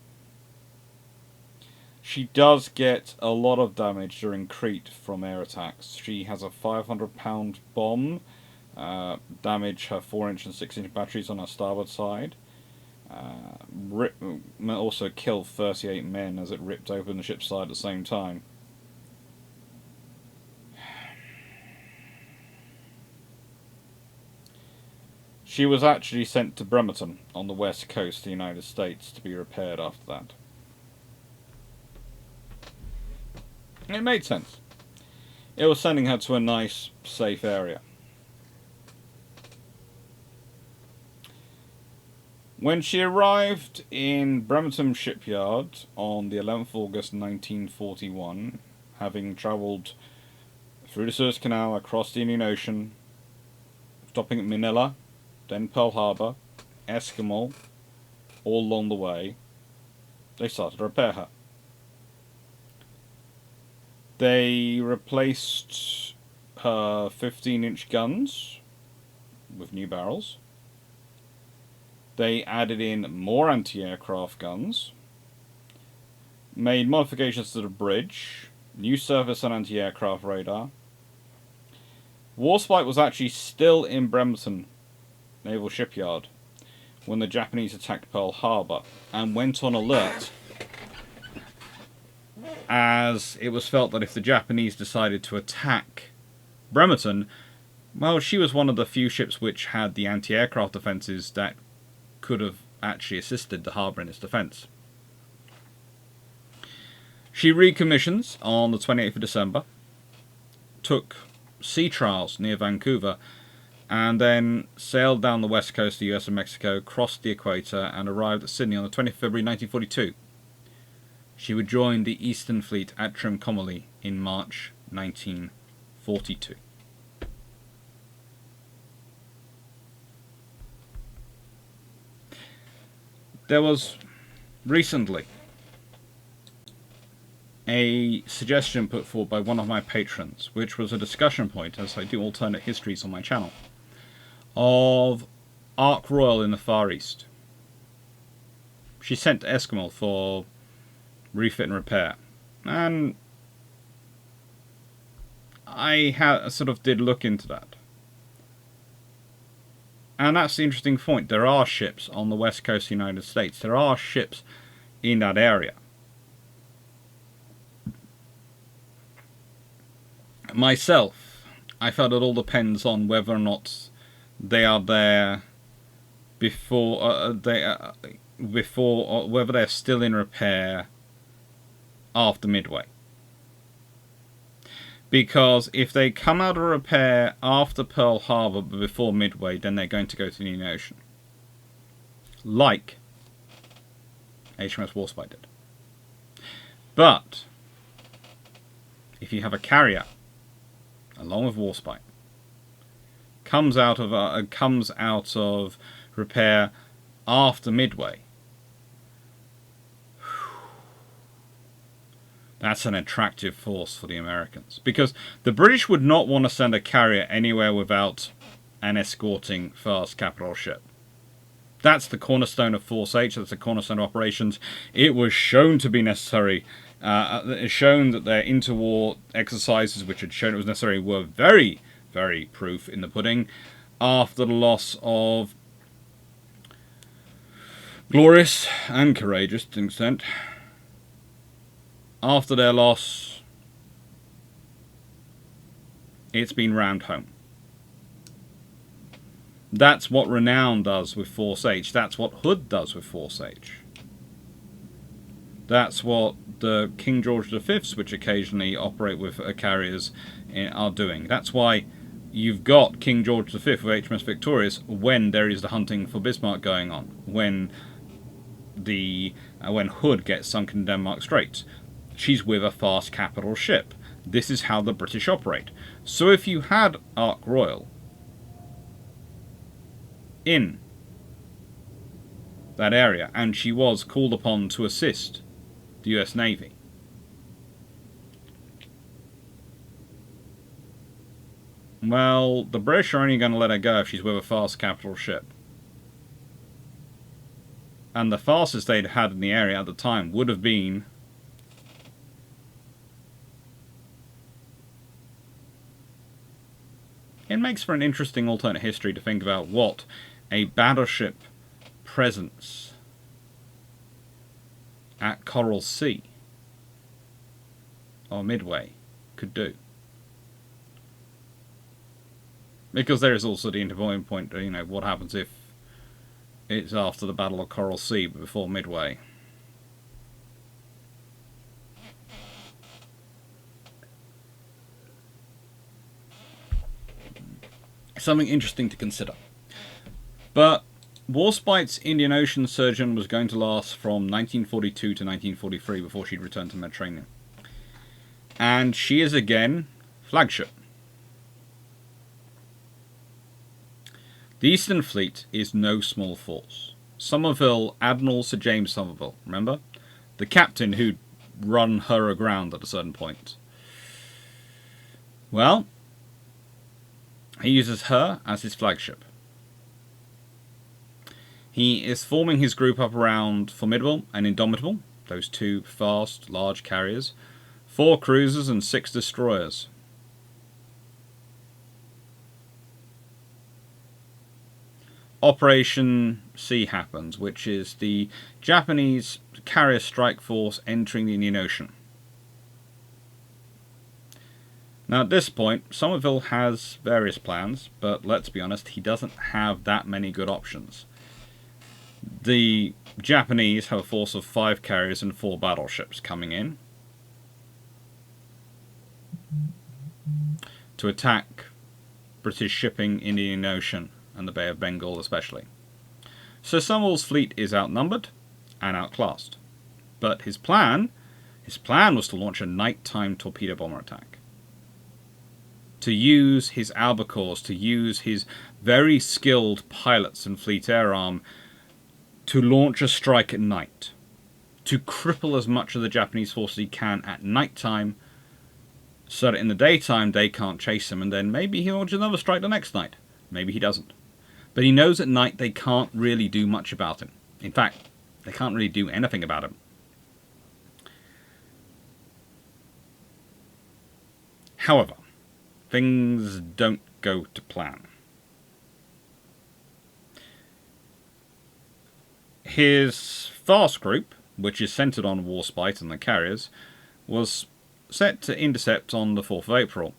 She does get a lot of damage during Crete from air attacks. She has a 500-pound bomb, damage her 4-inch and 6-inch batteries on her starboard side. Also kill 38 men as it ripped open the ship's side at the same time. She was actually sent to Bremerton on the west coast of the United States to be repaired after that. It made sense. It was sending her to a nice, safe area. When she arrived in Bremerton Shipyard on the 11th of August 1941, having travelled through the Suez Canal, across the Indian Ocean, stopping at Manila, then Pearl Harbor, Eskimo, all along the way, they started to repair her. They replaced her 15-inch guns with new barrels. They added in more anti-aircraft guns, made modifications to the bridge, new surface and anti-aircraft radar. Warspite was actually still in Bremerton Naval Shipyard when the Japanese attacked Pearl Harbor and went on alert, as it was felt that if the Japanese decided to attack Bremerton, well, she was one of the few ships which had the anti-aircraft defences that could have actually assisted the harbour in its defence. She recommissions on the 28th of December, took sea trials near Vancouver, and then sailed down the west coast of the US and Mexico, crossed the equator, and arrived at Sydney on the 20th of February 1942. She would join the Eastern Fleet at Trincomalee in March 1942. There was recently a suggestion put forward by one of my patrons, which was a discussion point, as I do alternate histories on my channel, of Ark Royal in the Far East. She sent to Eskimo for refit and repair, and I sort of did look into that. And that's the interesting point. There are ships on the west coast of the United States. There are ships in that area. Myself, I felt it all depends on whether or not they are there before or whether they're still in repair after Midway. Because if they come out of repair after Pearl Harbor but before Midway, then they're going to go to the Indian Ocean, like HMS Warspite did. But if you have a carrier along with Warspite, comes out of repair after Midway, that's an attractive force for the Americans, because the British would not want to send a carrier anywhere without an escorting fast capital ship. That's the cornerstone of Force H. That's the cornerstone of operations. It was shown to be necessary. It's shown that their interwar exercises, which had shown it was necessary, were very, very proof in the pudding. after the loss of Glorious and Courageous to an extent. After their loss, it's been rammed home. That's what Renown does with Force H. That's what Hood does with Force H. That's what the King George V's, which occasionally operate with carriers, are doing. That's why you've got King George V with HMS Victorious when there is the hunting for Bismarck going on. When Hood gets sunk in Denmark Straits, she's with a fast capital ship. This is how the British operate. So if you had Ark Royal in that area, and she was called upon to assist the US Navy, well, the British are only going to let her go if she's with a fast capital ship. And the fastest they'd had in the area at the time would have been it makes for an interesting alternate history to think about what a battleship presence at Coral Sea or Midway could do. Because there is also the interviewing point, you know, what happens if it's after the Battle of Coral Sea but before Midway. Something interesting to consider. But Warspite's Indian Ocean sojourn was going to last from 1942 to 1943 before she'd return to the Mediterranean. And she is again flagship. The Eastern Fleet is no small force. Somerville, Admiral Sir James Somerville, remember? The captain who'd run her aground at a certain point. Well, he uses her as his flagship. He is forming his group up around Formidable and Indomitable, those two fast, large carriers, 4 cruisers and 6 destroyers. Operation Sea happens, which is the Japanese carrier strike force entering the Indian Ocean. Now at this point, Somerville has various plans, but let's be honest, he doesn't have that many good options. The Japanese have a force of 5 carriers and 4 battleships coming in to attack British shipping in the Indian Ocean and the Bay of Bengal especially. So Somerville's fleet is outnumbered and outclassed. But his plan was to launch a nighttime torpedo bomber attack. To use his albacores, to use his very skilled pilots and fleet air arm to launch a strike at night. To cripple as much of the Japanese force as he can at night time, so that in the daytime they can't chase him, and then maybe he launches another strike the next night. Maybe he doesn't. But he knows at night they can't really do much about him. In fact, they can't really do anything about him. However, things don't go to plan. His fast group, which is centred on Warspite and the carriers, was set to intercept on the 4th of April.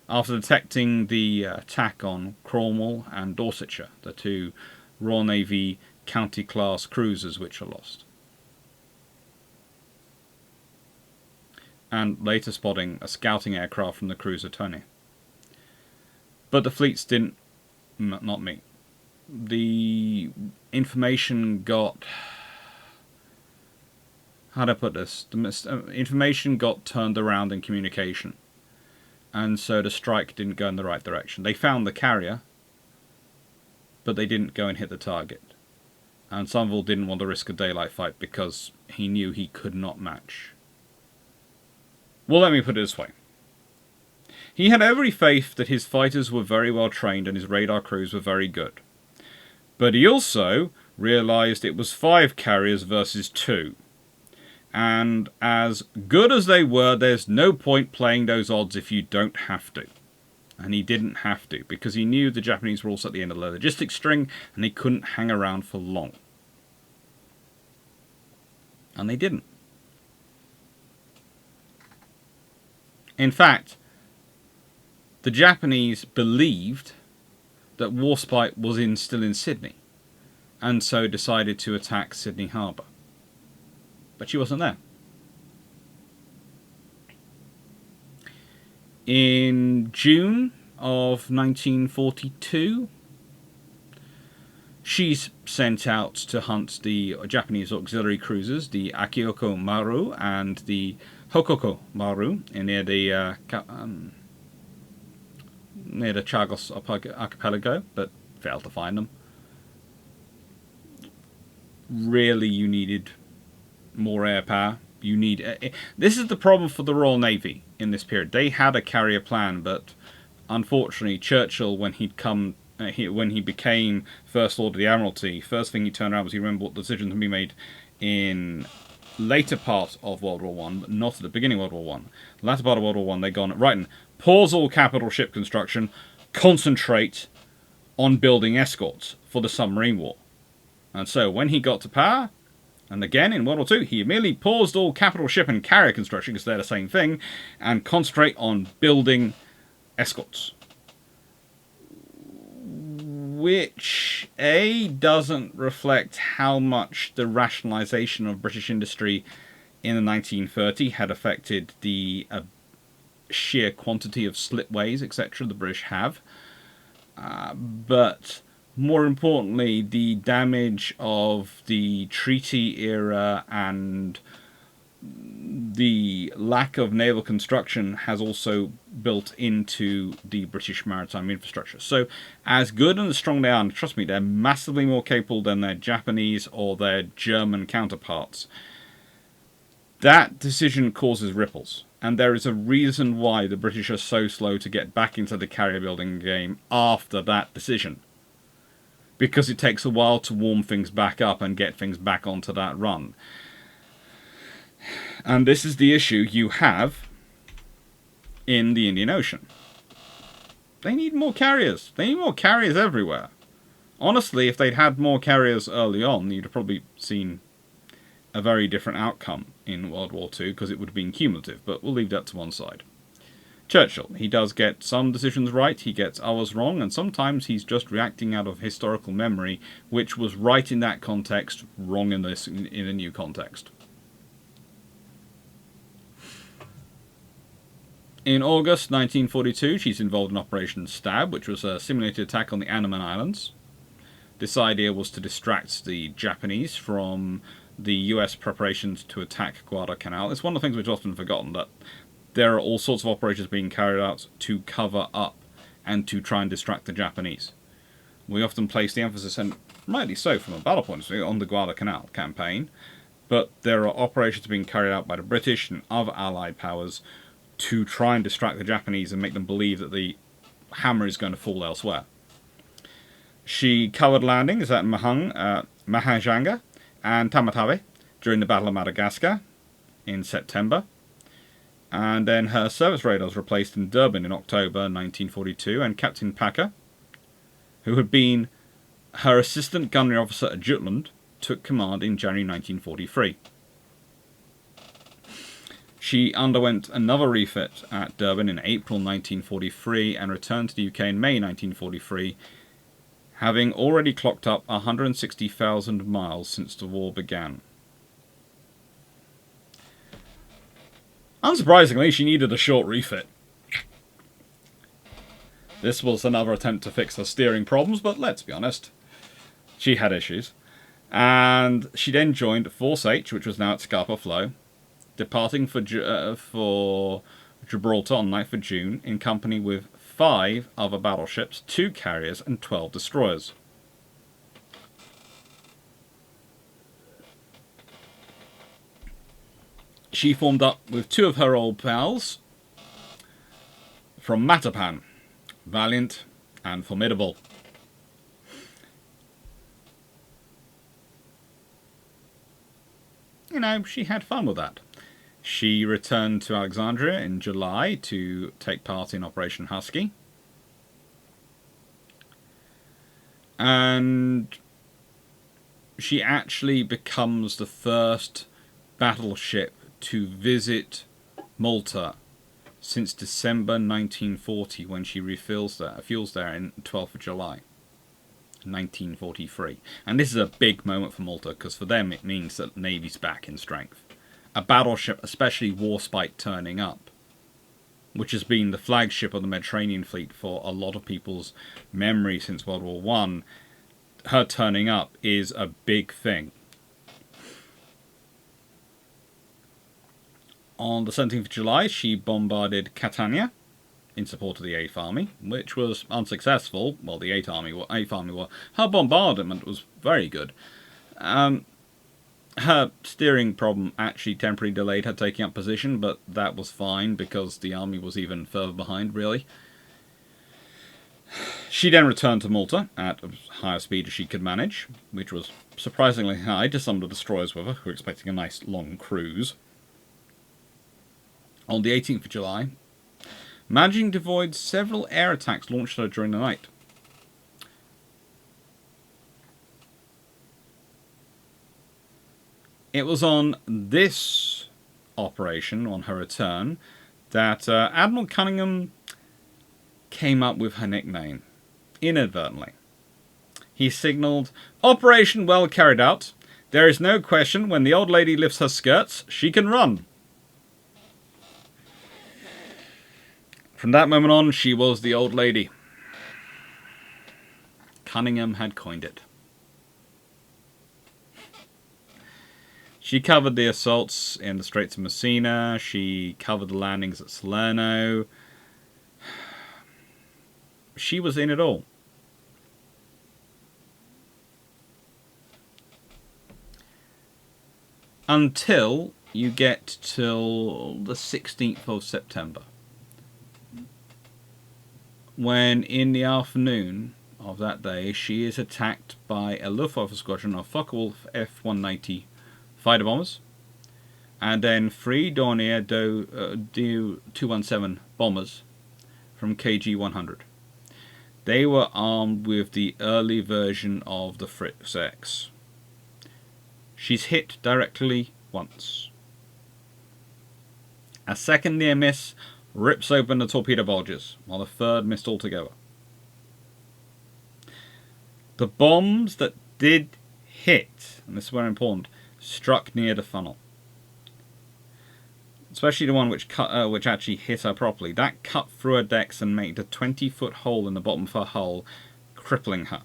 After detecting the attack on Cornwall and Dorsetshire, the 2 Royal Navy County-class cruisers which are lost. And later spotting a scouting aircraft from the cruiser Tony. But the fleets didn't not meet. The information got... how do I put this? The information got turned around in communication. And so the strike didn't go in the right direction. They found the carrier, but they didn't go and hit the target. And Somerville didn't want to risk a daylight fight because he knew he could not match. Well, let me put it this way. He had every faith that his fighters were very well trained and his radar crews were very good. But he also realised it was 5 carriers versus 2. And as good as they were, there's no point playing those odds if you don't have to. And he didn't have to, because he knew the Japanese were also at the end of the logistics string, and they couldn't hang around for long. And they didn't. In fact, the Japanese believed that Warspite was still in Sydney, and so decided to attack Sydney Harbour. But she wasn't there. In June of 1942, she's sent out to hunt the Japanese auxiliary cruisers, the Akioko Maru and the Hokoko Maru, near the Chagos archipelago, but failed to find them. Really, you needed more air power. You need. This is the problem for the Royal Navy in this period. They had a carrier plan, but unfortunately, Churchill, when he became First Lord of the Admiralty, first thing he turned around was he remembered what decisions had been made in later part of World War One, but not at the beginning of World War One. The latter part of World War One, they'd gone right and pause all capital ship construction, concentrate on building escorts for the submarine war. And so when he got to power, and again in World War Two, he immediately paused all capital ship and carrier construction, because they're the same thing, and concentrate on building escorts. Which, A, doesn't reflect how much the rationalisation of British industry in the 1930s had affected the sheer quantity of slipways, etc. the British have. But more importantly, the damage of the treaty era and the lack of naval construction has also built into the British maritime infrastructure. So as good and as strong they are, and trust me, they're massively more capable than their Japanese or their German counterparts, that decision causes ripples. And there is a reason why the British are so slow to get back into the carrier building game after that decision. Because it takes a while to warm things back up and get things back onto that run. And this is the issue you have in the Indian Ocean. They need more carriers. They need more carriers everywhere. Honestly, if they'd had more carriers early on, you'd have probably seen a very different outcome in World War II, because it would have been cumulative, but we'll leave that to one side. Churchill, he does get some decisions right, he gets others wrong, and sometimes he's just reacting out of historical memory, which was right in that context, wrong in a new context. In August 1942, she's involved in Operation Stab, which was a simulated attack on the Andaman Islands. This idea was to distract the Japanese from the US preparations to attack Guadalcanal. It's one of the things which is often forgotten, that there are all sorts of operations being carried out to cover up and to try and distract the Japanese. We often place the emphasis, and rightly so from a battle point of view, on the Guadalcanal campaign, but there are operations being carried out by the British and other Allied powers to try and distract the Japanese and make them believe that the hammer is going to fall elsewhere. She covered landings at Mahajanga and Tamatave during the Battle of Madagascar in September. And then her service radar was replaced in Durban in October 1942, and Captain Packer, who had been her assistant gunnery officer at Jutland, took command in January 1943. She underwent another refit at Durban in April 1943 and returned to the UK in May 1943, having already clocked up 160,000 miles since the war began. Unsurprisingly, she needed a short refit. This was another attempt to fix her steering problems, but let's be honest, she had issues. And she then joined Force H, which was now at Scapa Flow, departing for Gibraltar on 9th of June in company with 5 other battleships, 2 carriers and 12 destroyers. She formed up with 2 of her old pals from Matapan, Valiant and Formidable. You know, she had fun with that. She returned to Alexandria in July to take part in Operation Husky, And she actually becomes the first battleship to visit Malta since December 1940, when she fuels there in 12th of July 1943. And this is a big moment for Malta, because for them it means that the Navy's back in strength. A battleship, especially Warspite, turning up, which has been the flagship of the Mediterranean fleet for a lot of people's memory since World War One. Her turning up is a big thing. On the 17th of July, she bombarded Catania in support of the 8th Army, which was unsuccessful. Well, the 8th Army were. Her bombardment was very good. Her steering problem actually temporarily delayed her taking up position, but that was fine because the army was even further behind, really. She then returned to Malta at as high a speed as she could manage, which was surprisingly high to some of the destroyers with her, who were expecting a nice long cruise. On the 18th of July, managing to avoid several air attacks launched her during the night. It was on this operation, on her return, that Admiral Cunningham came up with her nickname, inadvertently. He signalled, "Operation well carried out. There is no question when the old lady lifts her skirts, she can run." From that moment on, she was the old lady. Cunningham had coined it. She covered the assaults in the Straits of Messina. She covered the landings at Salerno. She was in it all. Until you get till the 16th of September. When in the afternoon of that day, she is attacked by a Luftwaffe squadron of Focke-Wulf F-190 fighter bombers, and then 3 Dornier Do-217 bombers from KG-100. They were armed with the early version of the Fritz X. She's hit directly once. A second near miss rips open the torpedo bulges, while the third missed altogether. The bombs that did hit, and this is very important, struck near the funnel. Especially the one which actually hit her properly. That cut through her decks and made a 20-foot hole in the bottom of her hull, crippling her.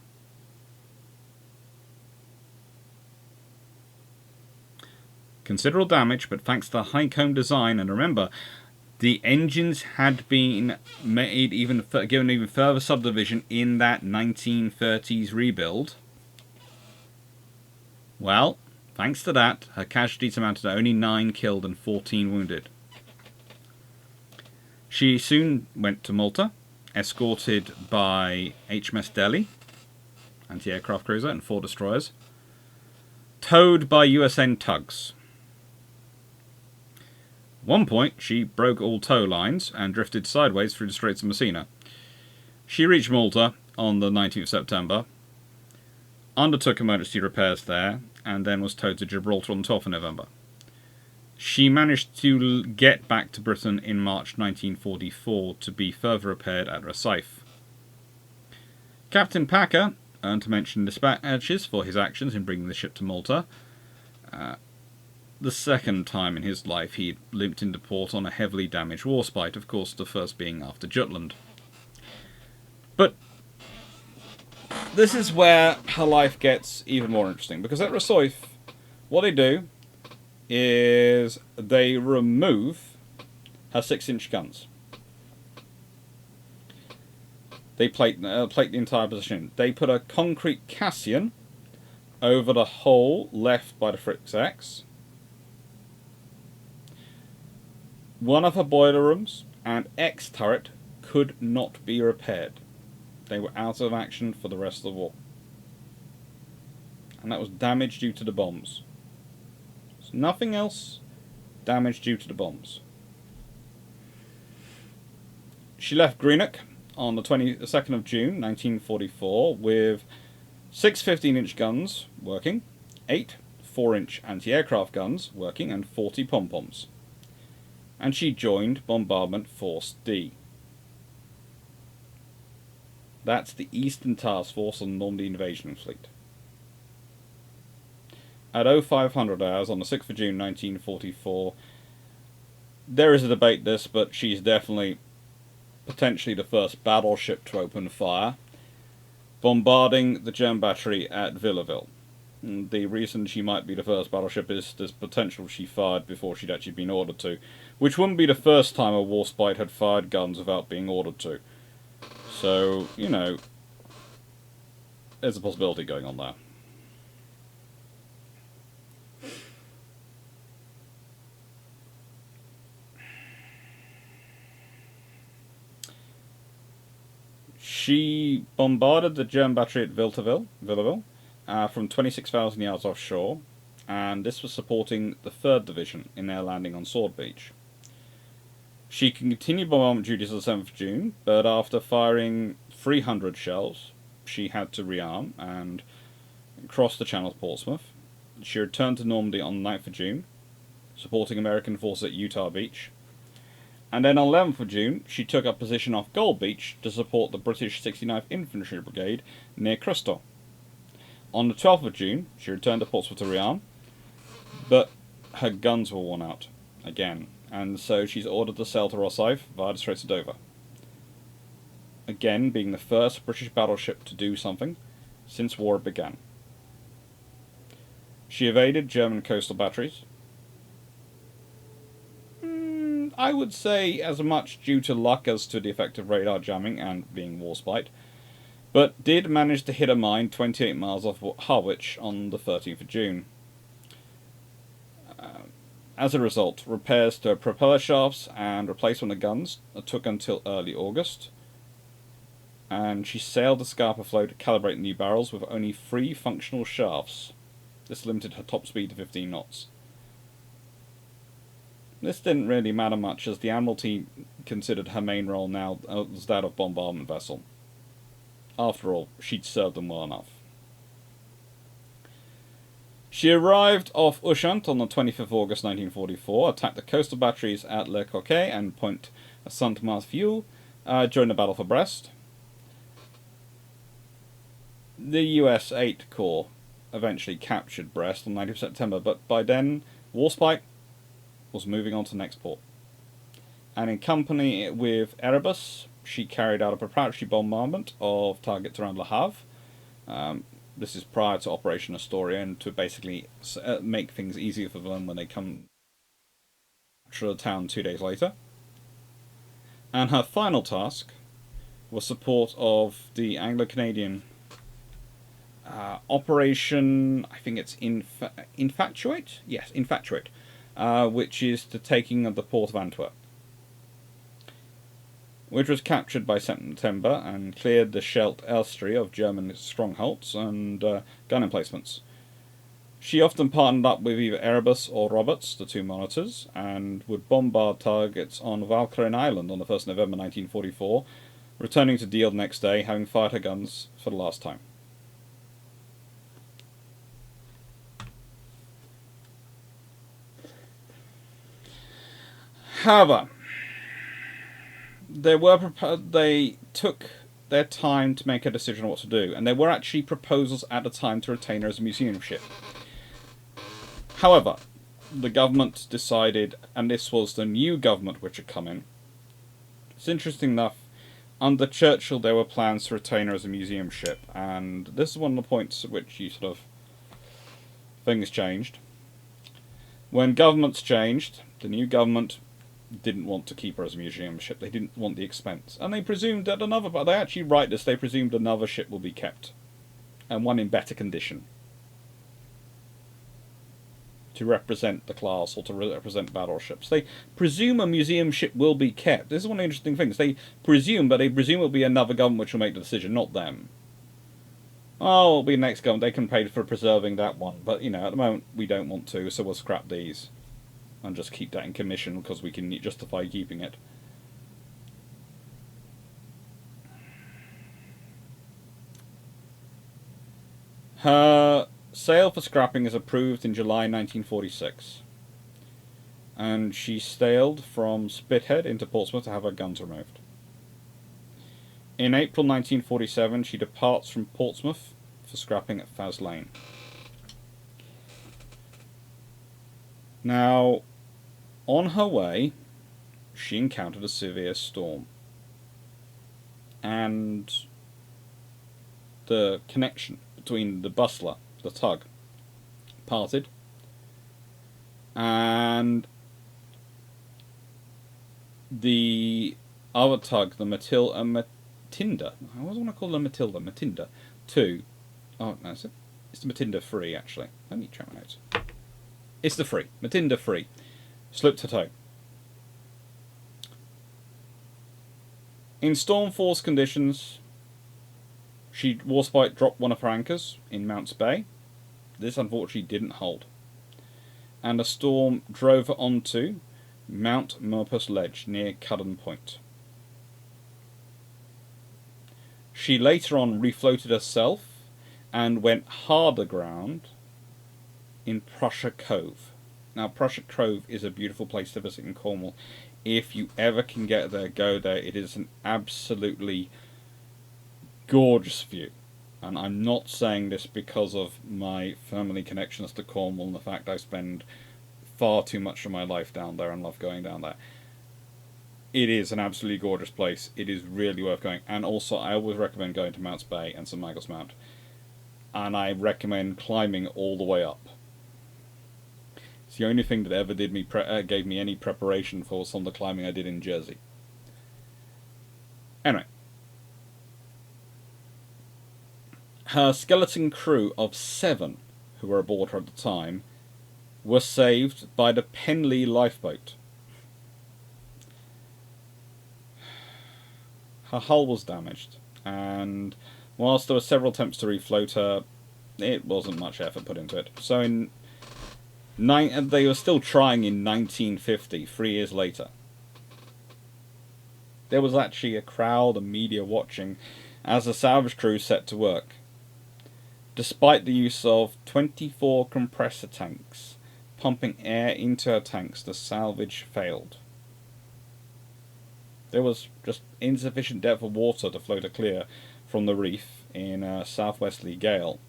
Considerable damage, but thanks to the honeycomb design, and remember, the engines had been made given even further subdivision in that 1930s rebuild. Well, thanks to that, her casualties amounted to only 9 killed and 14 wounded. She soon went to Malta, escorted by HMS Delhi, anti-aircraft cruiser, and 4 destroyers, towed by USN tugs. At one point, she broke all tow lines and drifted sideways through the Straits of Messina. She reached Malta on the 19th of September, undertook emergency repairs there, and then was towed to Gibraltar on the 12th of November. She managed to get back to Britain in March 1944 to be further repaired at Recife. Captain Packer earned to mention dispatches for his actions in bringing the ship to Malta. The second time in his life he limped into port on a heavily damaged Warspite, of course the first being after Jutland. But this is where her life gets even more interesting, because at Recife, what they do is they remove her 6-inch guns. They plate the entire position. They put a concrete caisson over the hole left by the Fritz X. One of her boiler rooms and X turret could not be repaired. They were out of action for the rest of the war. And that was damage due to the bombs. So nothing else, damage due to the bombs. She left Greenock on the 22nd of June 1944 with 6 15-inch guns working, 8 4-inch anti-aircraft guns working, and 40 pom-poms. And she joined Bombardment Force D. That's the Eastern Task Force on Normandy Invasion Fleet. At 0500 hours on the 6th of June 1944, there is a debate this, but she's definitely potentially the first battleship to open fire, bombarding the German battery at Villaville. And the reason she might be the first battleship is there's potential she fired before she'd actually been ordered to, which wouldn't be the first time a Warspite had fired guns without being ordered to. So, you know, there's a possibility going on there. She bombarded the German battery at Villaville from 26,000 yards offshore, and this was supporting the 3rd Division in their landing on Sword Beach. She continued bombardment duties on the 7th of June, but after firing 300 shells, she had to rearm and cross the Channel to Portsmouth. She returned to Normandy on the 9th of June, supporting American forces at Utah Beach. And then on the 11th of June, she took up position off Gold Beach to support the British 69th Infantry Brigade near Crystal. On the 12th of June, she returned to Portsmouth to rearm, but her guns were worn out again, and so she's ordered to sail to Rosyth via the Straits of Dover. Again, being the first British battleship to do something since war began. She evaded German coastal batteries. I would say as much due to luck as to the effect of radar jamming and being Warspite, but did manage to hit a mine 28 miles off Harwich on the 13th of June. As a result, repairs to propeller shafts and replacement of guns took until early August, and she sailed the Scapa flow to calibrate new barrels with only 3 functional shafts. This limited her top speed to 15 knots. This didn't really matter much, as the Admiralty considered her main role now as that of bombardment vessel. After all, she'd served them well enough. She arrived off Ushant on the 25th of August 1944, attacked the coastal batteries at Le Coquet and Point Saint-Mathieu during the Battle for Brest. The US 8 Corps eventually captured Brest on 19th September, but by then, Warspite was moving on to the next port. And in company with Erebus, she carried out a preparatory bombardment of targets around Le Havre. This is prior to Operation Astoria, and to basically make things easier for them when they come to the town 2 days later. And her final task was support of the Anglo-Canadian Operation, I think it's Infatuate? Yes, Infatuate, which is the taking of the port of Antwerp, which was captured by September and cleared the Scheldt estuary of German strongholds and gun emplacements. She often partnered up with either Erebus or Roberts, the 2 monitors, and would bombard targets on Walcheren Island on the 1st of November 1944, returning to Deal the next day, having fired her guns for the last time. However, they took their time to make a decision on what to do, and there were actually proposals at the time to retain her as a museum ship. However, the government decided, and this was the new government which had come in. It's interesting enough, under Churchill there were plans to retain her as a museum ship, and this is one of the points at which things changed. When governments changed, the new government didn't want to keep her as a museum ship. They didn't want the expense, and they presumed that they actually write this, they presumed another ship will be kept, and one in better condition, to represent the class or to represent battleships. They presume a museum ship will be kept. This is one of the interesting things. They presume, but they presume it will be another government which will make the decision, not them. Oh, it'll be the next government. They can pay for preserving that one, but at the moment we don't want to, so we'll scrap these and just keep that in commission because we can justify keeping it. Her sale for scrapping is approved in July 1946, and she sailed from Spithead into Portsmouth to have her guns removed. In April 1947, she departs from Portsmouth for scrapping at Faslane. Now, on her way, she encountered a severe storm, and the connection between the bustler, the tug, parted, and the other tug, the Matilda, I always want to call her Matilda 2. Oh, no, it's the Matilda 3, actually. Let me check my notes. It's the 3, Matilda 3, slipped her tow. In storm force conditions, Warspite dropped one of her anchors in Mounts Bay. This unfortunately didn't hold, and a storm drove her onto Mount Murpus Ledge near Cudden Point. She later on refloated herself and went hard aground in Prussia Cove. Now, Prussia Cove is a beautiful place to visit in Cornwall. If you ever can get there, go there. It is an absolutely gorgeous view. And I'm not saying this because of my family connections to Cornwall and the fact I spend far too much of my life down there and love going down there. It is an absolutely gorgeous place. It is really worth going. And also, I always recommend going to Mounts Bay and St Michael's Mount. And I recommend climbing all the way up. It's the only thing that ever did me gave me any preparation for some of the climbing I did in Jersey. Anyway. Her skeleton crew of 7, who were aboard her at the time, were saved by the Penlee lifeboat. Her hull was damaged, and whilst there were several attempts to refloat her, it wasn't much effort put into it. So they were still trying in 1950, 3 years later. There was actually a crowd of media watching as the salvage crew set to work. Despite the use of 24 compressor tanks pumping air into her tanks, the salvage failed. There was just insufficient depth of water to float her clear from the reef in a southwesterly gale.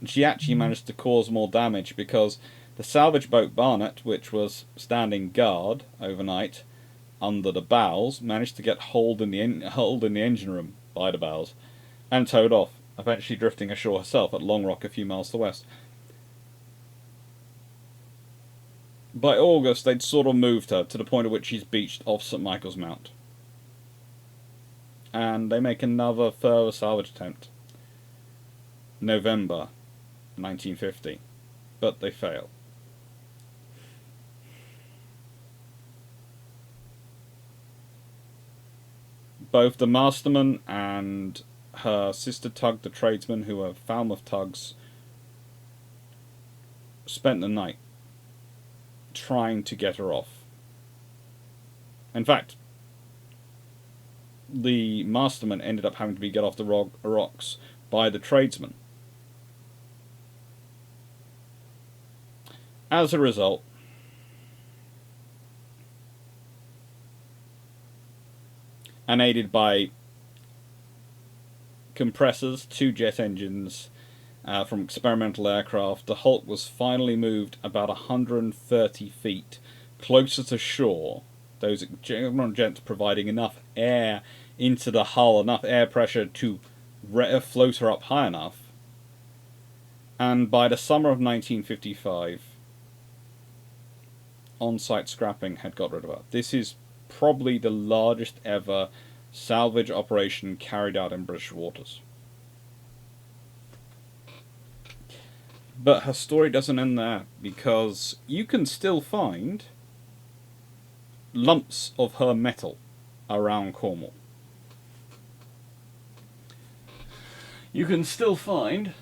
She actually managed to cause more damage because the salvage boat Barnet, which was standing guard overnight under the bows, managed to get hold in the engine room by the bows and towed off, eventually drifting ashore herself at Long Rock a few miles to the west. By August, they'd sort of moved her to the point at which she's beached off St Michael's Mount. And they make another further salvage attempt. November 1950. But they fail. Both the masterman and her sister tug, the tradesman, who were Falmouth tugs, spent the night trying to get her off. In fact, the masterman ended up having to be get off the rocks by the tradesman. As a result, and aided by compressors, 2 jet engines from experimental aircraft, the Hulk was finally moved about 130 feet closer to shore, those jets providing enough air into the hull, enough air pressure to float her up high enough. And by the summer of 1955, on-site scrapping had got rid of her. This is probably the largest ever salvage operation carried out in British waters. But her story doesn't end there, because you can still find lumps of her metal around Cornwall. You can still find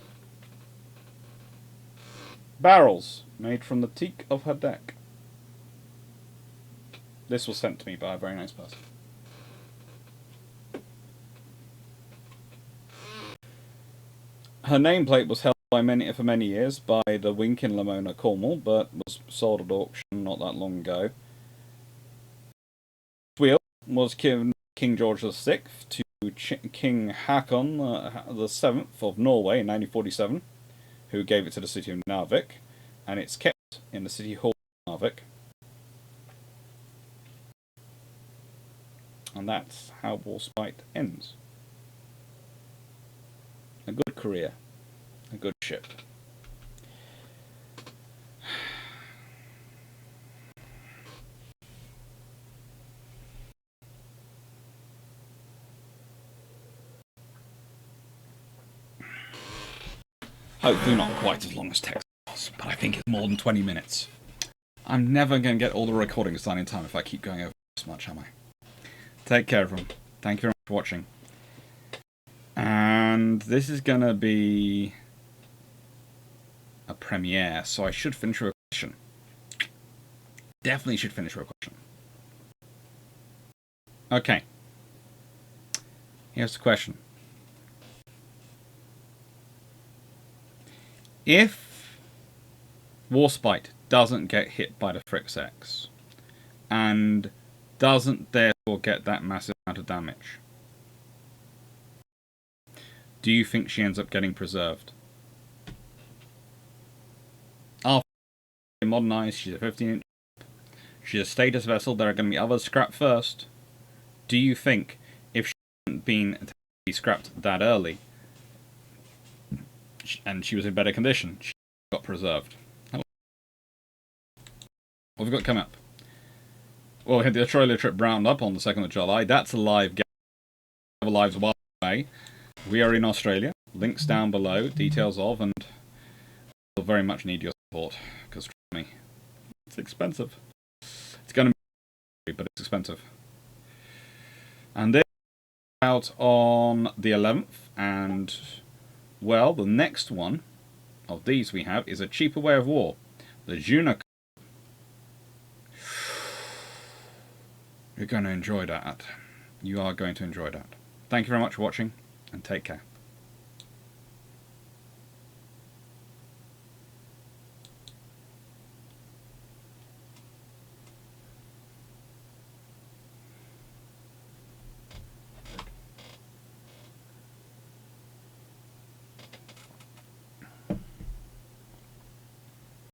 barrels made from the teak of her deck. This was sent to me by a very nice person. Her nameplate was held for many years by the Wink in Lamona, Cornwall, but was sold at auction not that long ago. Wheel was King George VI to King Haakon the Seventh of Norway in 1947, who gave it to the city of Narvik, and it's kept in the city hall of Narvik. And that's how Warspite ends. A good career. A good ship. Hopefully not quite as long as text was, but I think it's more than 20 minutes. I'm never going to get all the recordings done in time if I keep going over this much, am I? Take care, everyone. Thank you very much for watching. And this is going to be a premiere, so I should finish with a question. Definitely should finish with a question. Okay. Here's the question. If Warspite doesn't get hit by the Fricks X and doesn't therefore get that massive amount of damage, do you think she ends up getting preserved? After modernized, she's a 15-inch. She's a status vessel. There are going to be others scrapped first. Do you think if she hadn't been scrapped that early and she was in better condition, she got preserved? What have we got coming up? Well, we had the Australia trip round up on the 2nd of July. That's a live game. Lives a while away. We are in Australia. Links down below. Details of, and we'll very much need your support, because trust me, it's expensive. It's going to be, but it's expensive. And this is out on the 11th, and well, the next one of these we have is a cheaper way of war, the Juno. You're going to enjoy that. You are going to enjoy that. Thank you very much for watching, and take care.